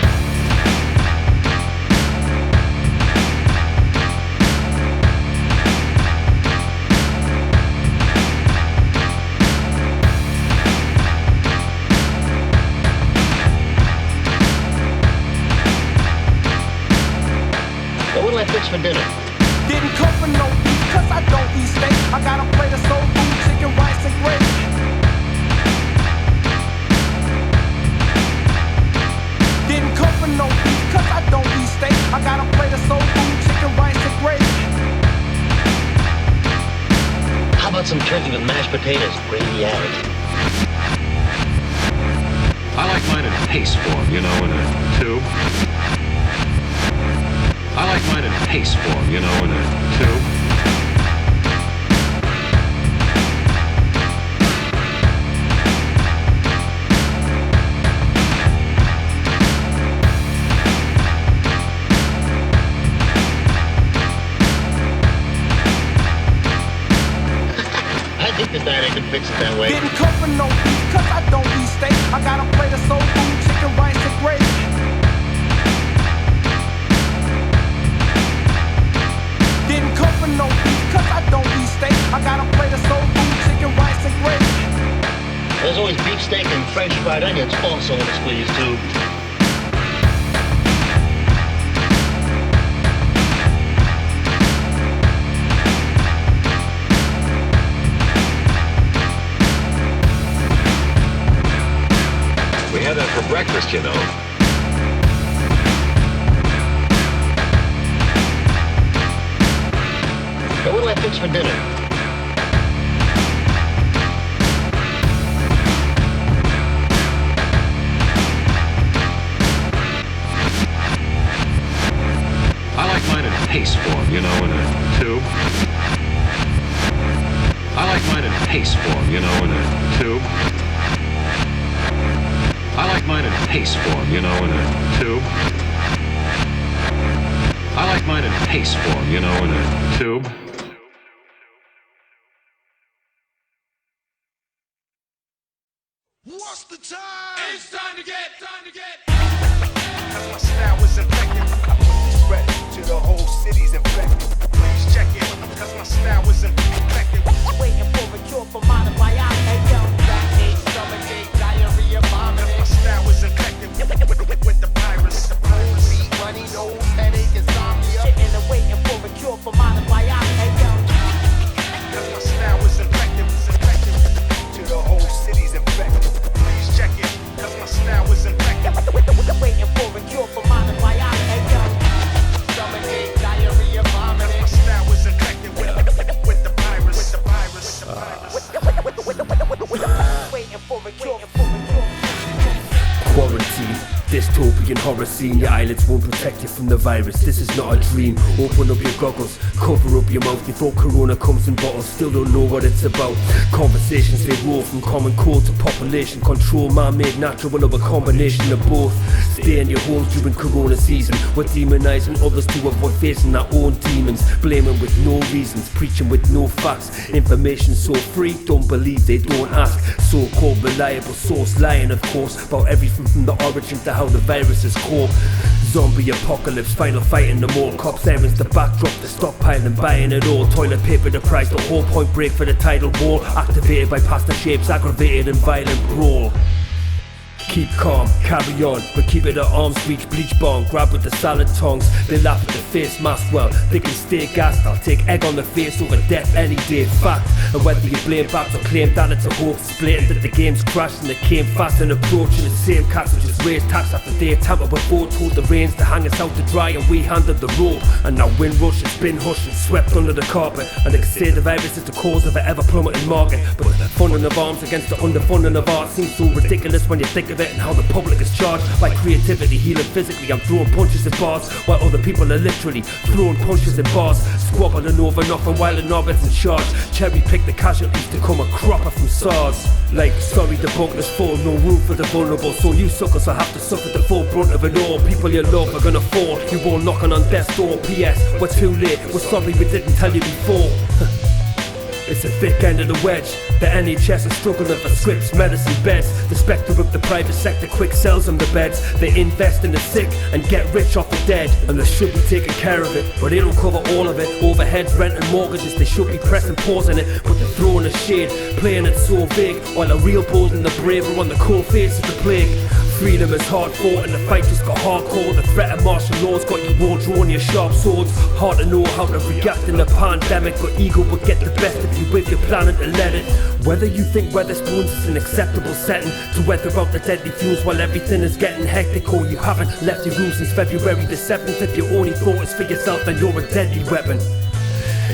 So what'll I fix for dinner? Didn't come for no beef, cause I don't eat steak. I got a plate of soul food, chicken, rice, and gravy. Didn't come for no beef, cause I don't eat steak. I got a plate of soul food, chicken, rice, and gravy. How about some turkey with mashed potatoes, gravy added? I like mine in paste form, you know, in a tube. I like mine in paste form, you know, in a tube. I think the diner can fix it that way. Didn't come for no beef, cause I don't eat steak. I got a plate of soul food, chicken, rice, and gravy. Didn't come for no beef, cause I don't eat steak. I got a plate of soul food, chicken, rice, and gravy. There's always beefsteak and French fried onions also in the squeeze, too. We had that for breakfast, you know. So what'll I fix for dinner? I like mine in paste form, you know, in a tube. I like mine in paste form, you know, in a tube. I like mine in paste form, you know, in a tube. I like mine in paste form, you know, in a tube. What's the time? It's time to get. Cause my style was infected. I put this threat to the whole city's infected. Please check it, cause my style was infected. Waiting for a cure for modern biology. Hey yo, backache, stomachache, diarrhea, vomiting. My style was infected with the virus. Need money, no headache, insomnia. Sitting and waiting for a cure for modern biology. kerosene. Your eyelids won't protect you from the virus. This is not a dream. Open up your goggles, cover up your mouth before corona comes in bottles. Still don't know what it's about. Conversations they roll from common cold to population control. Man-made, natural, or a combination of both. Stay in your homes during corona season. We're demonizing others to avoid facing our own demons. Blaming with no reasons, preaching with no facts. Information so free, don't believe, they don't ask. So-called reliable source lying, of course, about everything from the origin to how the virus is caught. Zombie apocalypse, final fight in the mall. Cops sirens the backdrop, the stockpiling, buying it all. Toilet paper the price, the whole point break for the tidal wall. Activated by pasta shapes, aggravated and violent brawl. Keep calm, carry on, but keep it at arm's reach. Bleach bomb, grab with the salad tongs. They laugh at the face mask, well, they can stay gassed. I'll take egg on the face over death any day, fact. And whether you blame backs or claim that it's a hoax, splitting that the game's crashed and they came fast and approaching the same cats who just raised tax after they tampered with both. Told the reins to hang us out to dry and we handed the rope. And now wind rush has been hushed and swept under the carpet. And they can say the virus is the cause of an ever plummeting market. But the funding of arms against the underfunding of art seems so ridiculous when you think of it, and how the public is charged by creativity, healing physically. I'm throwing punches at bars while other people are literally throwing punches at bars, squabbling over nothing while the novice in charge. Cherry pick the casualties to come a cropper from SARS. Like, sorry, the bunker's full, no room for the vulnerable. So you suckers will have to suffer the full brunt of it all. People you love are gonna fall, you all knocking on death's door. P.S. we're too late, we're sorry we didn't tell you before. It's a thick end of the wedge. The NHS is struggling for scripts, medicine, beds. The spectre of the private sector quick sells them the beds. They invest in the sick and get rich off the dead. And they should be taking care of it, but they don't cover all of it. Overheads, rent and mortgages, they should be pressing pause on it. But they're throwing a shade, playing it so big, while the real bold and the brave are on the cold face of the plague. Freedom is hard fought and the fight just got hardcore. The threat of martial law's got you all drawing your sharp swords. Hard to know how to react in the pandemic, but ego will get the best of you if you're planning to let it. Whether you think Weatherspoons is an acceptable setting to weather out the deadly fumes while everything is getting hectic, or you haven't left your room since February the 7th. If your only thought is for yourself, then you're a deadly weapon.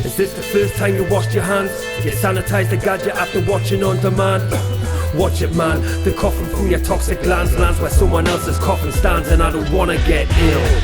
Is this the first time you washed your hands? You sanitize the gadget after watching on demand? Watch it, man, the coughing from your toxic glands lands where someone else's coffin stands, and I don't wanna get ill.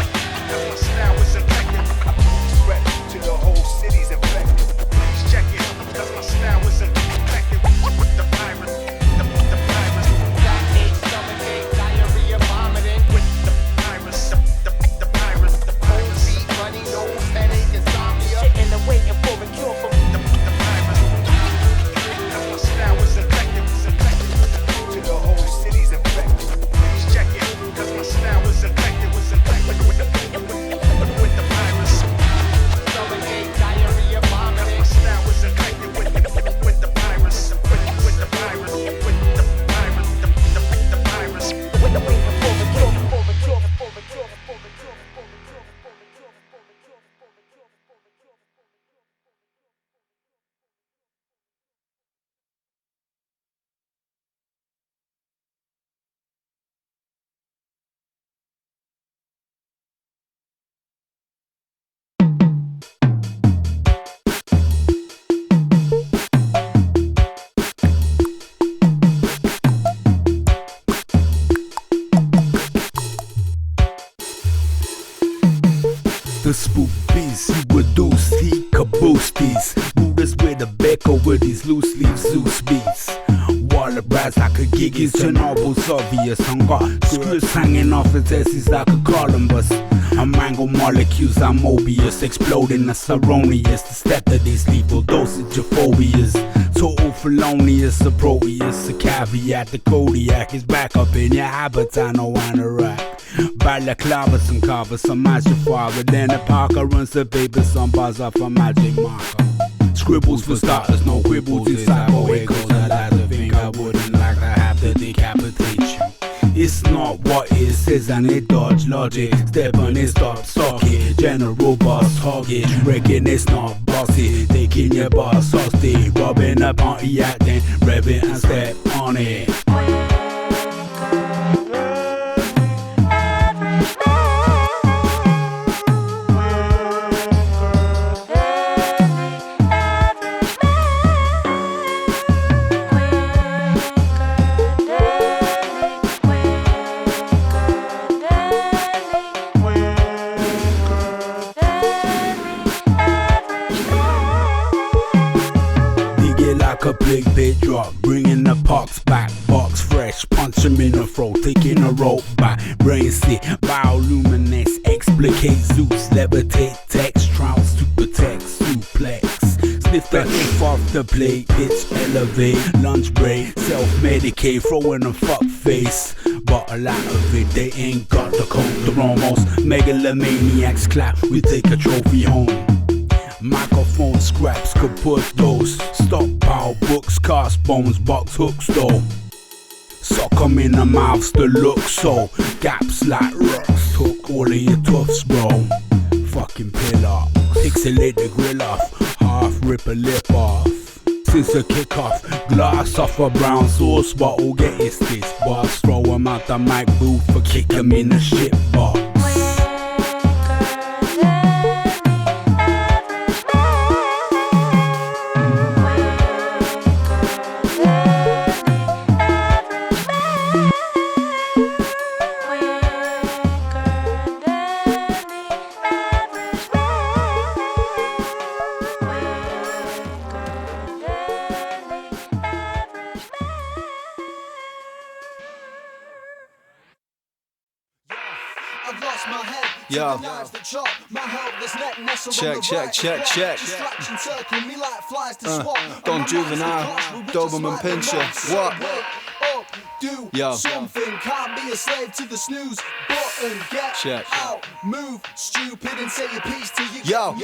The spook beast, you reduce, he caboose these. Rulers with a back over these loose leaves, Zeus beats. Waller brass like a gig is Chernobyl, obvious. I got screws hanging off his asses like a Columbus. I mangle molecules, I'm Mobius, exploding as erroneous. The step of these lethal dosage of phobias. Total felonious, a Proteus, a caveat. The Kodiak is back up in your habitat, no anorak. Balaclava, some cover, some magic father. Then the Parker runs the paper, some buzz off a magic marker. Scribbles for starters, no quibbles inside my echoes. I like to think I wouldn't like to have to decapitate you. It's not what it says and it dodge logic. Step on it, stop socket. General boss target. Reckon it's not bossy. Taking your boss hostage. Robbing a party act, then rev it and step on it. like a big bit drop, bringing the pox back. Box fresh, punch him in the throat, taking a rope back. Brain sick, bioluminesce, explicate Zeus, levitate text, trial super text, suplex. Sniff the F off the plate, pitch, elevate, lunch break, self-medicate, throwing a fuck face. But a lot of it, they ain't got the code. The most megalomaniacs clap, we take a trophy home. Microphone scraps, could put those. Stockpile books, cast bones, box hooks though. Suck 'em in the mouths to look so. Gaps like rocks, took all of your tufts bro. Fucking pillar, pixelate the grill off, half rip a lip off. Since the kick off, glass off a brown sauce bottle, get his this boss. Throw 'em out the mic booth or kick 'em in the shit box. Yo. Check. Don Juvenile, Doberman Pincher. What? Yo. Something can't be a slave to the snooze button. Get out, move, stupid, and say your piece till you Yo.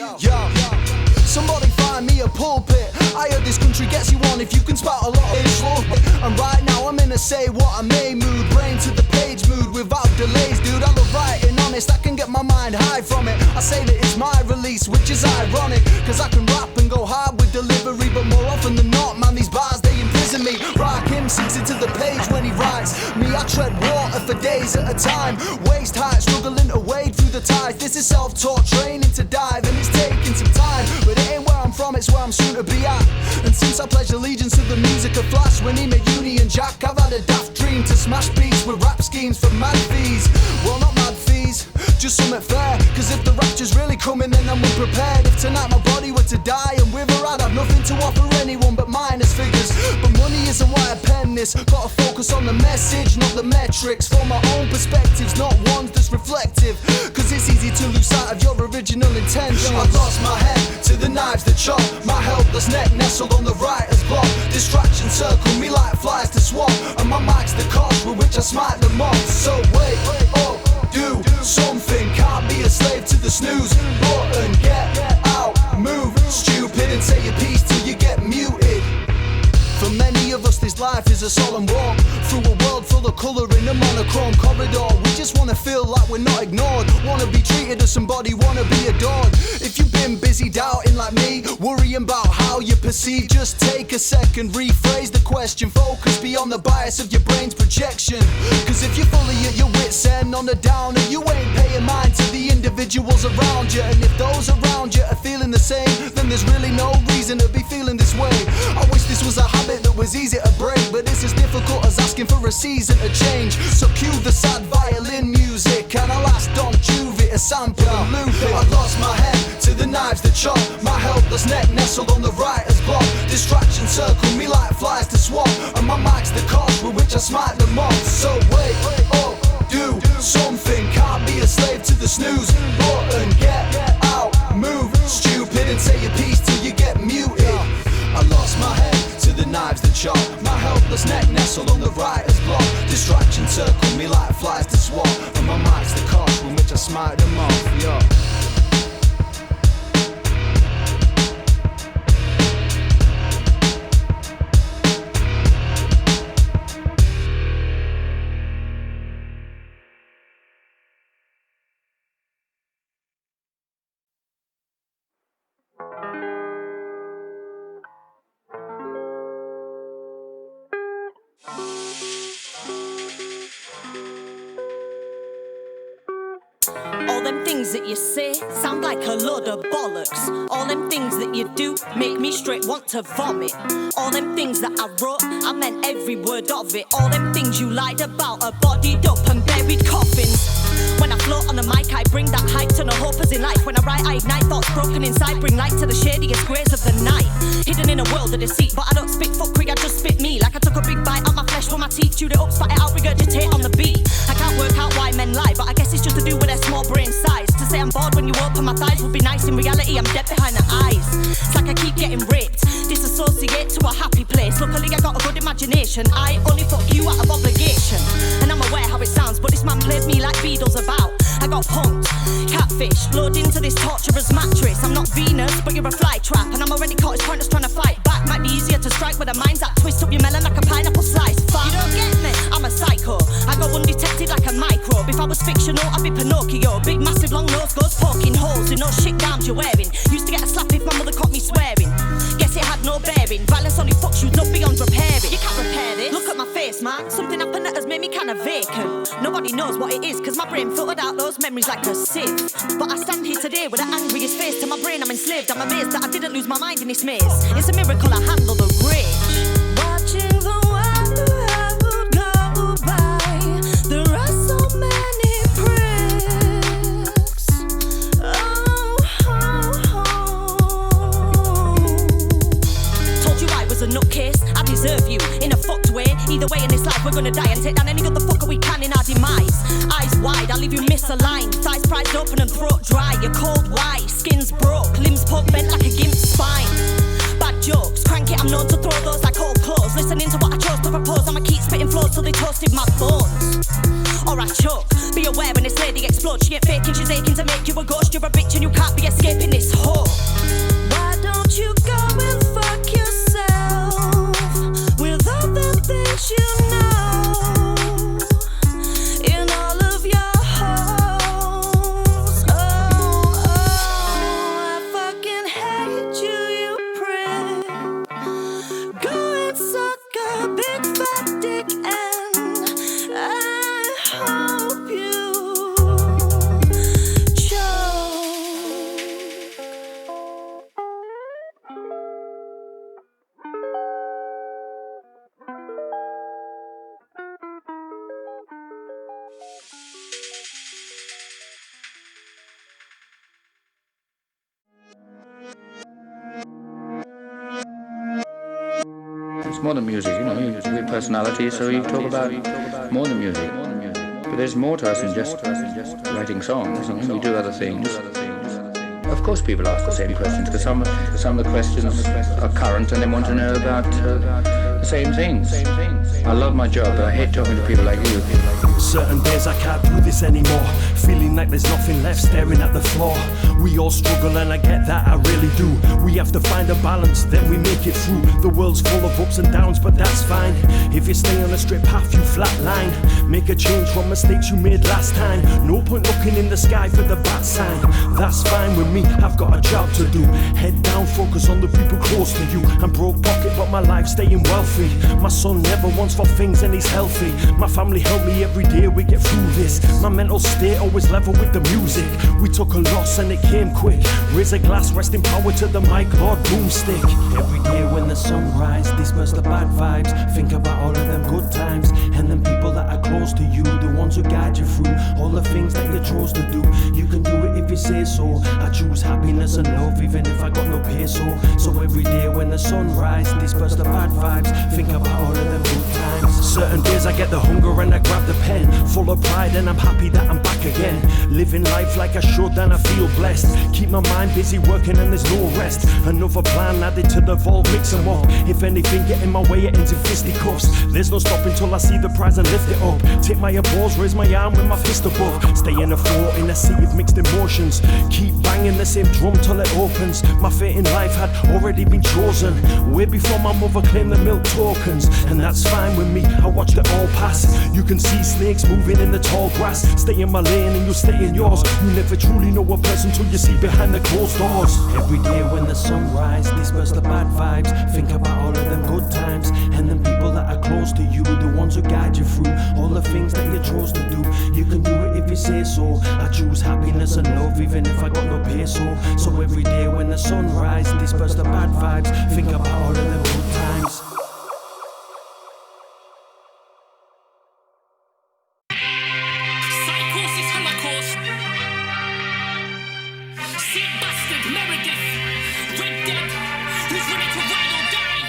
Somebody find me a pulpit. I heard this country gets you on if you can spout a lot of it. And right now I'm in a say what I may mood. Brain to the page mood without delays, dude. I love writing honest, I can get my mind high from it. I say that it's my release, which is ironic, cause I can rap and go hard with delivery. But more often than not, man, these bars, they imprison me. Rock him sinks into the page when he writes. Me, I tread water for days at a time. Waist height, struggling to wade through the tides. This is self-taught training to dive, and it's taking some time. But it ain't where I'm from, it's where I'm soon to be at. And since I pledged allegiance to the music of Flash, when he made Union Jack, I've had a daft dream to smash beats with rap schemes for mad fees. Well, not mad fees, just something fair. Cause if the rapture's really coming, then I'm unprepared. If tonight my body were to die and with her I'd have nothing to offer anyone but minus figures. But money isn't why I pen this. Gotta focus on the message, not the metrics. For my own perspectives, not ones that's reflective. Cause it's easy to lose sight of your original intention. I've lost my head to the knives that chop. My helpless neck nestled on the writer's block. Distractions circle me like flies to swat. And my mic's the cost with which I smite them off. So wait up, do something. Can't be a slave to the snooze button. Get out, move, stupid, and say your piece till you get muted. For many of us this life is a solemn walk through a world full of colour in a monochrome corridor. We just wanna feel like we're not ignored, wanna be treated as somebody, wanna be adored. If you've been busy doubting like me, worrying about how you perceive, just take a second, rephrase the question, focus beyond the bias of your brain's projection. Cause if you're fully at your wits end on the downer, you ain't paying mind to the individuals around you. And if those around you are feeling the same, then there's really no reason to be feeling this way. I wish this was a habit that was easy to break, but it's as difficult as asking for a season to change. So cue the sad violin music, and I'll ask Don Juve to sample and loop it. I lost my head to the knives that chop. My helpless neck nestled on the writer's block. Distractions circle me like flies to swat. And my mic's the cost with which I smite them off. So wait up, do something. Can't be a slave to the snooze button. Get out, move, stupid, and say your piece till you get muted. I lost my head to the knives that chop. My helpless neck nestled on the writer's block. Distractions circle me like flies to swat. And my mic's the cost with which I smite them off. Yo. All them things that you say sound like a load of bollocks. All them things that you do make me straight want to vomit. All them things that I wrote, I meant every word of it. All them things you lied about are bodied up and buried coffins. When I float on the mic, I bring that hype to no hopers in life. When I write, I ignite thoughts broken inside, bring light to the shadiest greys of the night. Hidden in a world of deceit, but I don't spit fuckery, I just spit me. Like I took a big bite out my flesh with my teeth, chewed it up, spat it out, regurgitate on the beat. I can't work out why men lie, but I guess it's just to do with their small brain size. To say I'm bored when you open my thighs would be nice. In reality, I'm dead behind the eyes. It's like I keep getting raped, disassociate to a happy place. Luckily, I got a good imagination. I only fuck you out of obligation. And I'm aware how it sounds, but this man played me like Beatles about. I got punked, catfish, blowed into this torturous mattress. I'm not Venus, but you're a fly trap, and I'm already caught. It's pointless trying to fight back. Might be easier to strike with a mind's that twist up your melon like a pineapple slice. Fuck. You don't get me? I'm a psycho. I go undetected like a microbe. If I was fictional, I'd be Pinocchio. Big, massive, long nose goes poking holes in those shit gowns you're wearing. Used to get a slap if my mother caught me swearing. Guess it had no bearing. Violence only fucks you up beyond repairing. You can't repair this. Look at my face, man. Something happened that has made me kinda vacant. Nobody knows what it is, cause my brain filtered out those memories like a sieve. But I stand here today with the angriest face. To my brain I'm enslaved. I'm amazed that I didn't lose my mind in this maze. It's a miracle I handle the rage. Watching the world go by, there are so many pricks. Told you I was a nutcase, I deserve you in a fucked way. Either way in this life we're gonna die and take down any other fucker we can in our demise. Eyes wide, I'll leave you misaligned. Thighs prized open and throat dry. You're cold white, skin's broke, limbs poke bent like a gimp's spine. Bad jokes, Krankit, I'm known to throw those like old clothes. Listening to what I chose to propose, I'ma keep spitting flows till they toasted my bones. Or I choke, be aware when this lady explodes. She ain't faking, she's aching to make you a ghost. You're a bitch and you can't be escaping this hole. Why don't you go and fuck yourself with all the things you know in all of your holes? I fucking hate you, you prick. Go and suck a big fat dick and I hope you choke. It's more than music, you know, you're a personality, so you talk about more than music. But there's more to us than just writing songs, and we do other things. Of course people ask the same questions, because some of the questions are current and they want to know about the same things. I love my job, but I hate talking to people like you. Certain days I can't do this anymore, feeling like there's nothing left, staring at the floor. We all struggle and I get that, I really do. We have to find a balance, then we make it through. The world's full of ups and downs, but that's fine. If you stay on a straight path, you flatline. Make a change from mistakes you made last time. No point looking in the sky for the bad sign. That's fine with me, I've got a job to do. Head down, focus on the people close to you. I'm broke pocket, but my life's staying wealthy. My son never wants for things and he's healthy. My family help me every day, we get through this. My mental state always level with the music. We took a loss and it came quick. Raise a glass, rest in power to the mic, Lord Boomstick. Every day when the sun rises, disperse the bad vibes. Think about all of them good times and them people that are close to you, the ones who guide you through all the things that you chose to do. You can do it if you say so. I choose happiness and love even if I got no peso. So every day when the sun rises, disperse the bad vibes. Think about all of them good times. Certain days I get the hunger and I grab the pen, full of pride and I'm happy that I'm back again. Living life like I should and I feel blessed. Keep my mind busy working and there's no rest. Another plan added to the vault, mix them up. If anything get in my way it ends in fisticuffs. There's no stopping till I see the prize and lift it up. Take my applause, raise my arm with my fist above. Stay in the floor in a sea of mixed emotions. Keep banging the same drum till it opens. My fate in life had already been chosen way before my mother claimed the milk tokens. And that's fine with me, I watched it all pass. You can see slaves snakes moving in the tall grass. Stay in my lane and you'll stay in yours. You never truly know a person till you see behind the closed doors. Every day when the sun rises, disperse the bad vibes. Think about all of them good times and them people that are close to you, the ones who guide you through all the things that you chose to do. You can do it if you say so. I choose happiness and love even if I got no peso. So every day when the sun rises, disperse the bad vibes. Think about all of them good times. Psychosis, Holochaust. Sick bastard, Meredith. Red Dead. Who's ready to ride or die?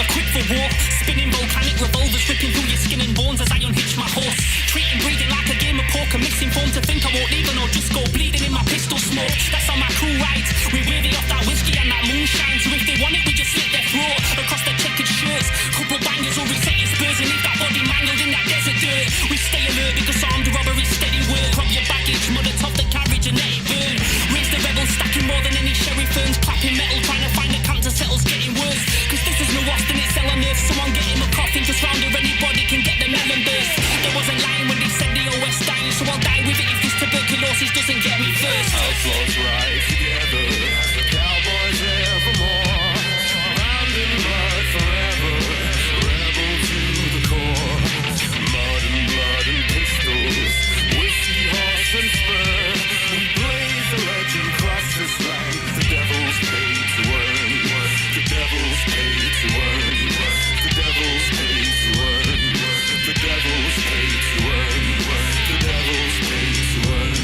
Equipped for war, spinning volcanic revolvers, ripping through your skin and bones as I unhitch my horse. Treating breathing like a game of poker, misinformed to think I won't leave and I'll just go bleeding in my pistol smoke. That's how my crew rides. We weary off that whiskey and that moonshine. So if they want it, we just slit their throat across the checkered shirts. Couple bangers will reset your spurs and leave that body mangled in that desert dirt. We stay alert because armed robbery steady work. Rob your baggage, mother top the carriage and let it burn. Raise the rebels, stacking more than any sheriff firms. Clapping metal, trying to find a camp to settle's getting worse. Cause this is no Austin, it's hell on earth. Someone get him a coffin, cause round here anybody can get the melon burst. They wasn't lying when they said the OS dying, so I'll die with it if this tuberculosis doesn't get me first. Outlaws ride together, cowboys evermore, bound in blood forever, rebel to the core. Mud and blood and pistols, whiskey, horse and spur. We blaze the legend across this land. The devil's paid to earn. The devil's paid to earn. The devil's paid to earn. The devil's paid to earn. The devil's paid to earn.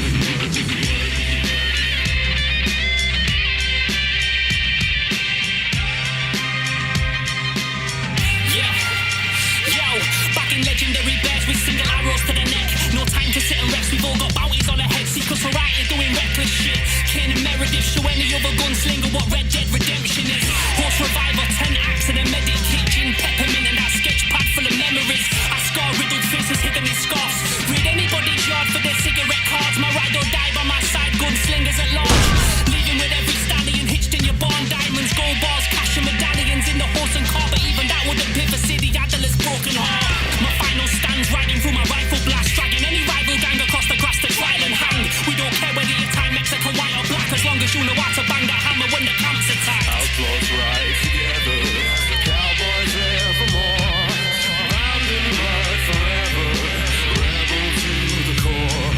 Legendary bears with single arrows to the neck. No time to sit and rest, we've all got bounties on our heads. See, cause we're right here doing reckless shit. Kane and Meredith, show any other gunslinger what Red Dead Redemption is. Horse reviver, 10 axe and a medic kit, gin, peppermint and that sketch pad full of memories. Eskar riddled faces hidden in scarves. Read anybody's yard for their cigarette cards. My ride or die by my side, gunslingers at large. Leaving with every stallion hitched in your barn. Diamonds, gold bars, cash and medallions in the horse and car. But even that wouldn't pay for City Adler's broken heart. My final stands riding through my rifle blast, dragging any rival gang across the grass to trial and hang. We don't care whether you're Thai, Mexican, white or black, as long as you know how to bang that hammer when the camp's attacked. Outlaws ride together, cowboys evermore, bound in blood forever, rebel to the core.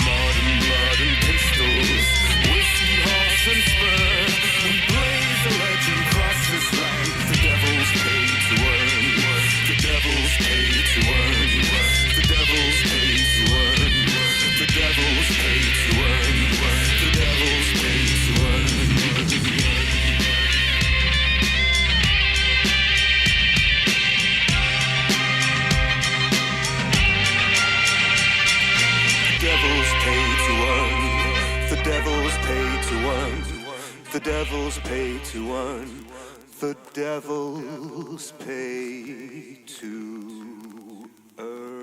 Mud and blood and pistols, whiskey, horse and spur. We blaze the legend across this land. The devil's paid to earn. The devil's paid to earn. The devil's paid to earn. The devil's paid to earn. The devil's paid to earn. The devil's paid to earn. The devil's paid to earn. The devil's paid to earn.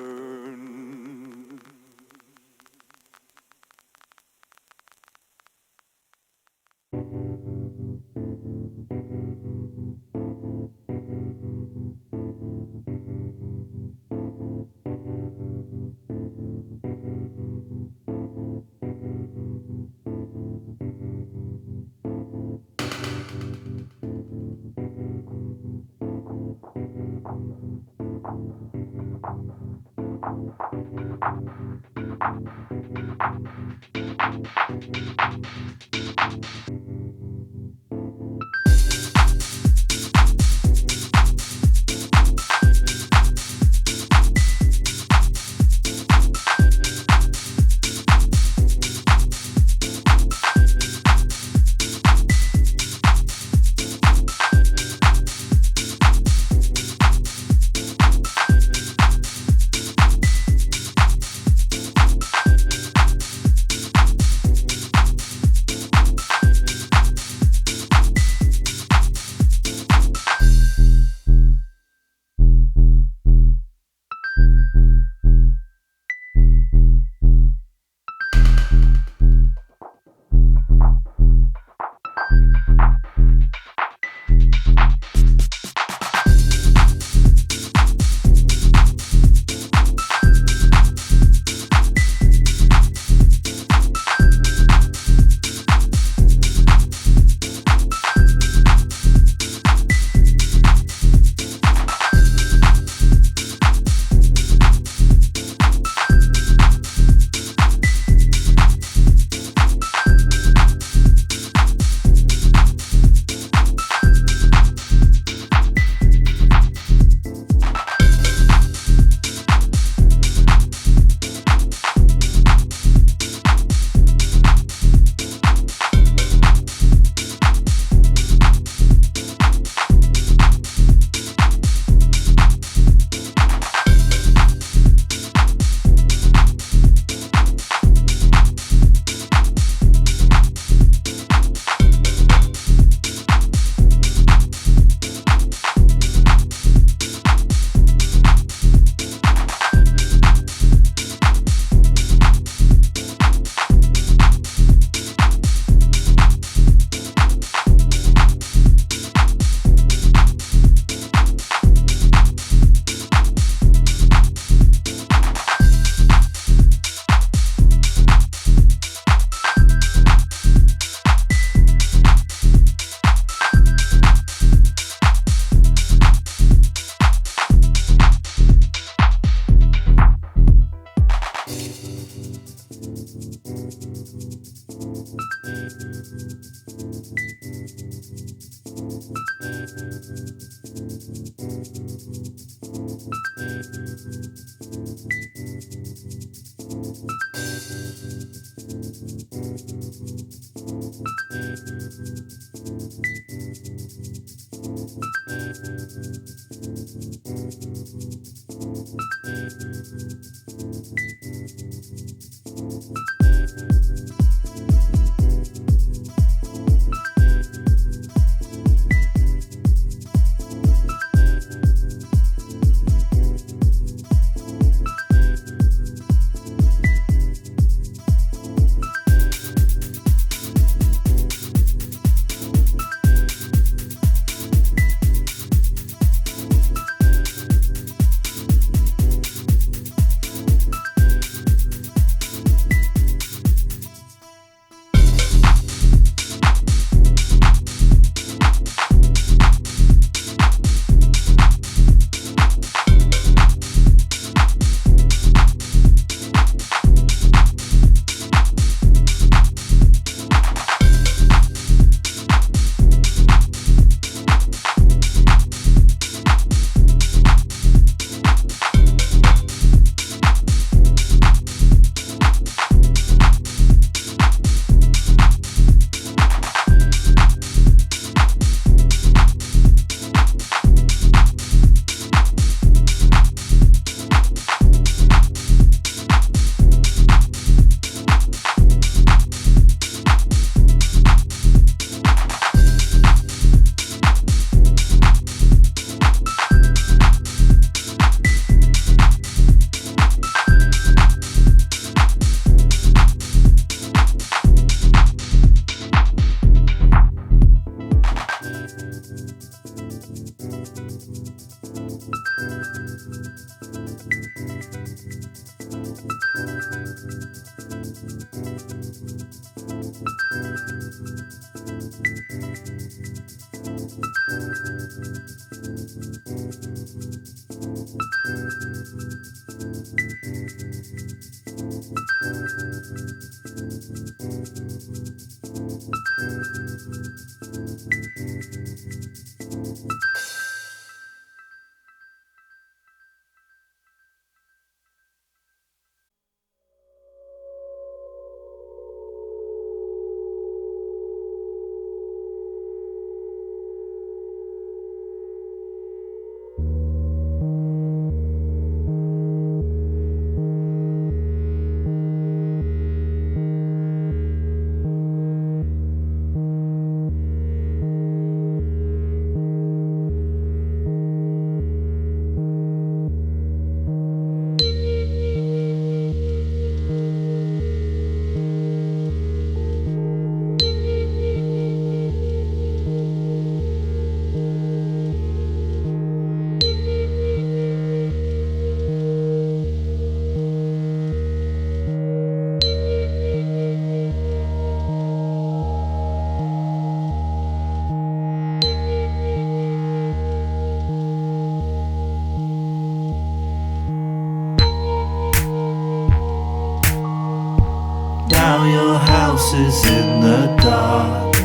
Now your house is in the dark.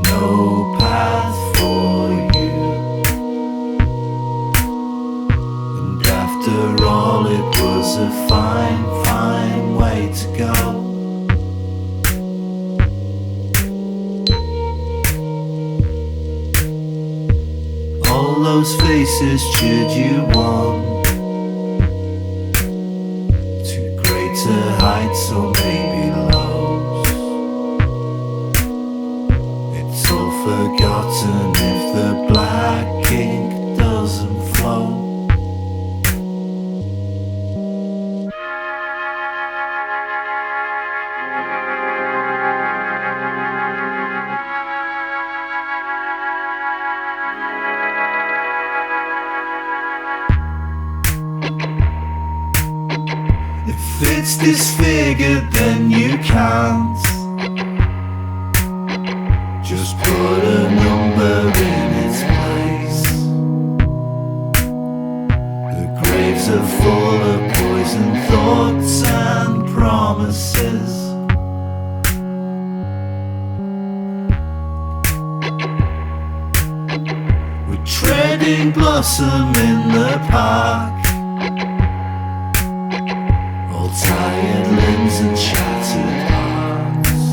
No path for you. And after all it was a fine, fine way to go. All those faces cheered you on to heights or maybe lows. It's all forgotten if the black ink doesn't flow. If it's disfigured then you can't just put a number in its place. The graves are full of poison thoughts and promises. treading blossom in the park. All tired limbs and shattered hearts.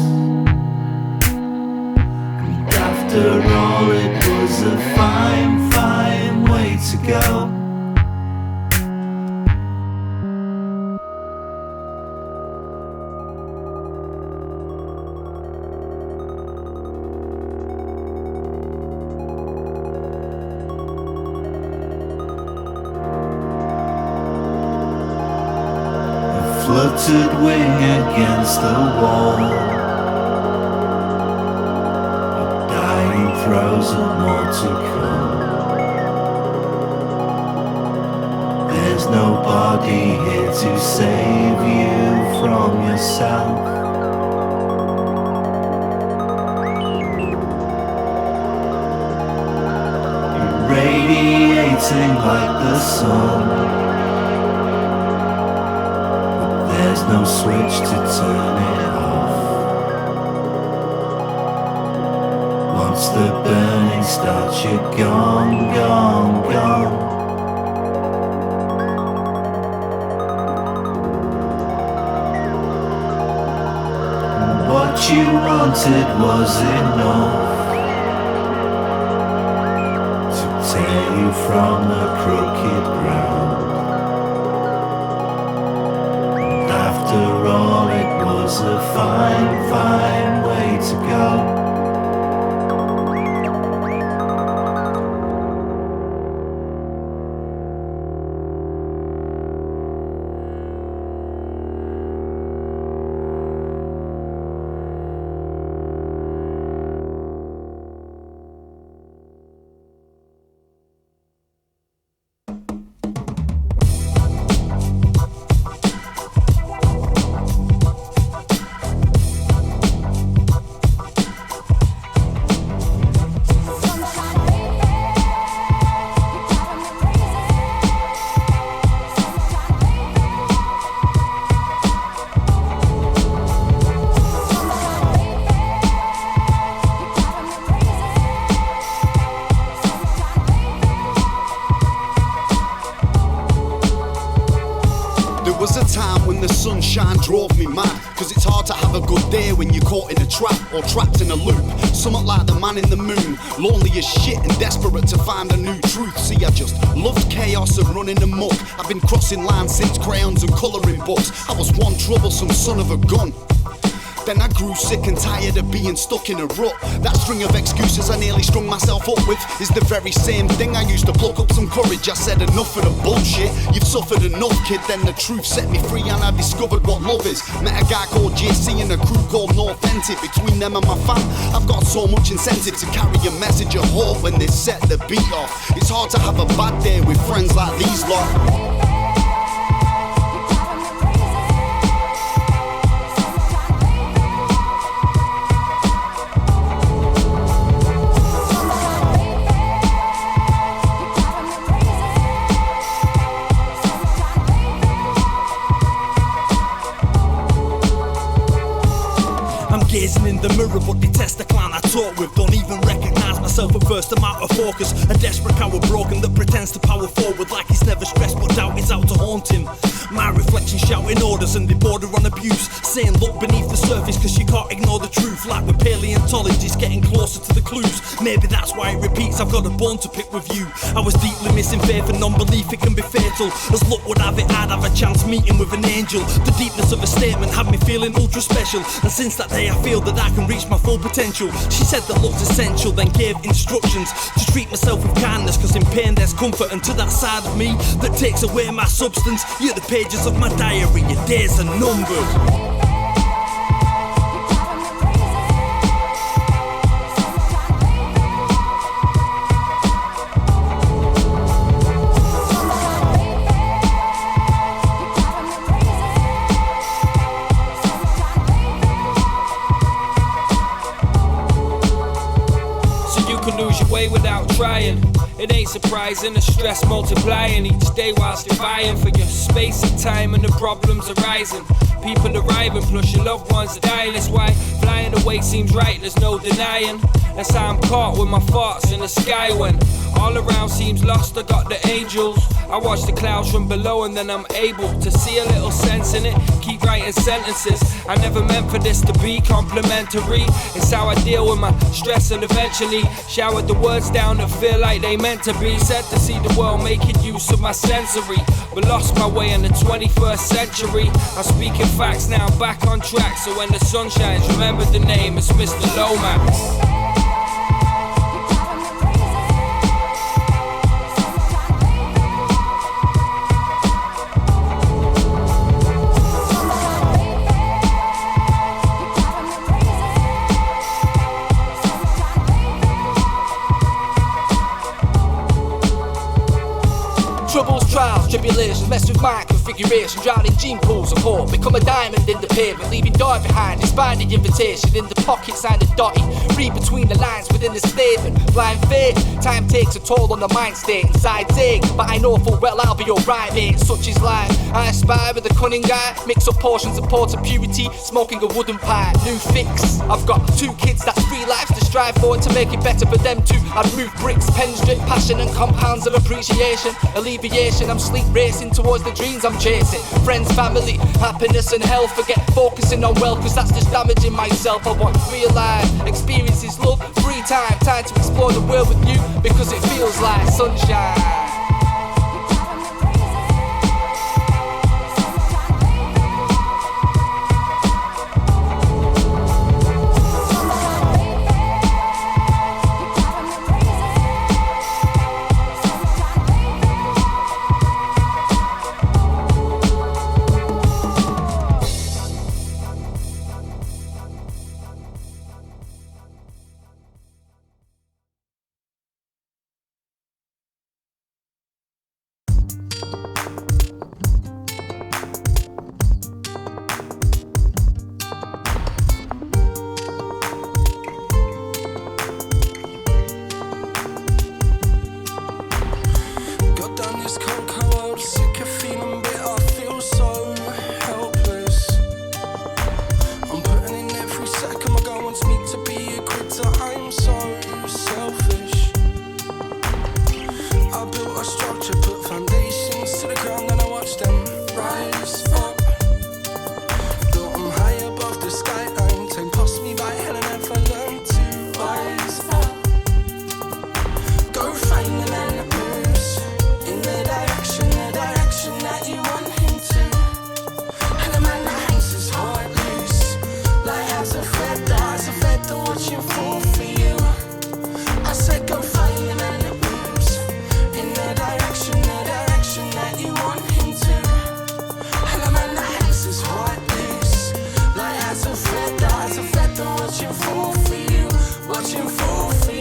And after all it was a fine, fine way to go. Fluttered wing against the wall. Dying throes of more to come. There's nobody here to save you from yourself. Irradiating like the sun. There's no switch to turn it off. Once the burning starts, you're gone, gone, gone. What you wanted was enough to tear you from the crooked ground. After all, it was a fine, fine way to go. Drove me mad, cause it's hard to have a good day when you're caught in a trap or trapped in a loop. Somewhat like the man in the moon, lonely as shit and desperate to find a new truth. See, I just loved chaos and running amok. I've been crossing lines since crayons and colouring books. I was one troublesome son of a gun. Then I grew sick and tired of being stuck in a rut. That string of excuses I nearly strung myself up with is the very same thing I used to pluck up some courage. I said enough of the bullshit, you've suffered enough kid. Then the truth set me free and I discovered what love is. Met a guy called JC and a crew called Authentic. Between them and my fam, I've got so much incentive to carry a message of hope when they set the beat off. It's hard to have a bad day with friends like these lot. Gazing in the mirror but detest the clown I talk with. Don't even recognise myself at first, I'm out of focus. A desperate coward broken that pretends to power forward like he's never stressed but doubt is out to haunt him. My reflection shouting orders and they border on abuse, saying look beneath the surface cause you can't ignore the truth. Like with paleontologists getting closer to the clues. Maybe that's why it repeats, I've got a bone to pick with you. I was deeply missing faith and non-belief, it can be fatal. As luck would have it, I'd have a chance meeting with an angel. The deepness of a statement had me feeling ultra special, and since that day I feel that I can reach my full potential. She said that love's essential, then gave instructions to treat myself with kindness, cause in pain there's comfort. And to that side of me that takes away my substance, you're the pages of my diary, your days are numbered. Without trying, it ain't surprising, the stress multiplying each day whilst you're vying for your space and time, and the problems arising. People arriving, plus your loved ones are dying. That's why flying the way seems right, there's no denying. That's how I'm caught with my thoughts in the sky when all around seems lost. I got the angels. I watch the clouds from below and then I'm able to see a little sense in it. Keep writing sentences. I never meant for this to be complimentary. It's how I deal with my stress and eventually showered the words down that feel like they meant to be. Said to see the world making use of my sensory, but lost my way in the 21st century. I'm speaking facts now, I'm back on track. So when the sun shines, remember the name, it's Mr. Lomax. Troubles, trials, tribulations, mess with my configuration. Drowning gene pools of hope, become a diamond in the pavement. Leaving dirt behind, despite the invitation. In the pocket, signed a dotty. Read between the lines within the statement. Blind faith, time takes a toll on the mind state. Inside's ache, but I know full well I'll be alright, mate. Such is life. I aspire with a cunning guy. Mix up portions of port of purity, smoking a wooden pipe. New fix, I've got 2 kids, that's 3 lives to strive for. To make it better for them too, I'd move bricks, pens, drip, passion and compounds of appreciation. Alleviation, I'm sleep racing towards the dreams I'm chasing. Friends, family, happiness and health. Forget focusing on wealth, cause that's just damaging myself. I want real life, experiences, love, free time. Time to explore the world with you, because it feels like sunshine. Watching for you, watching for you.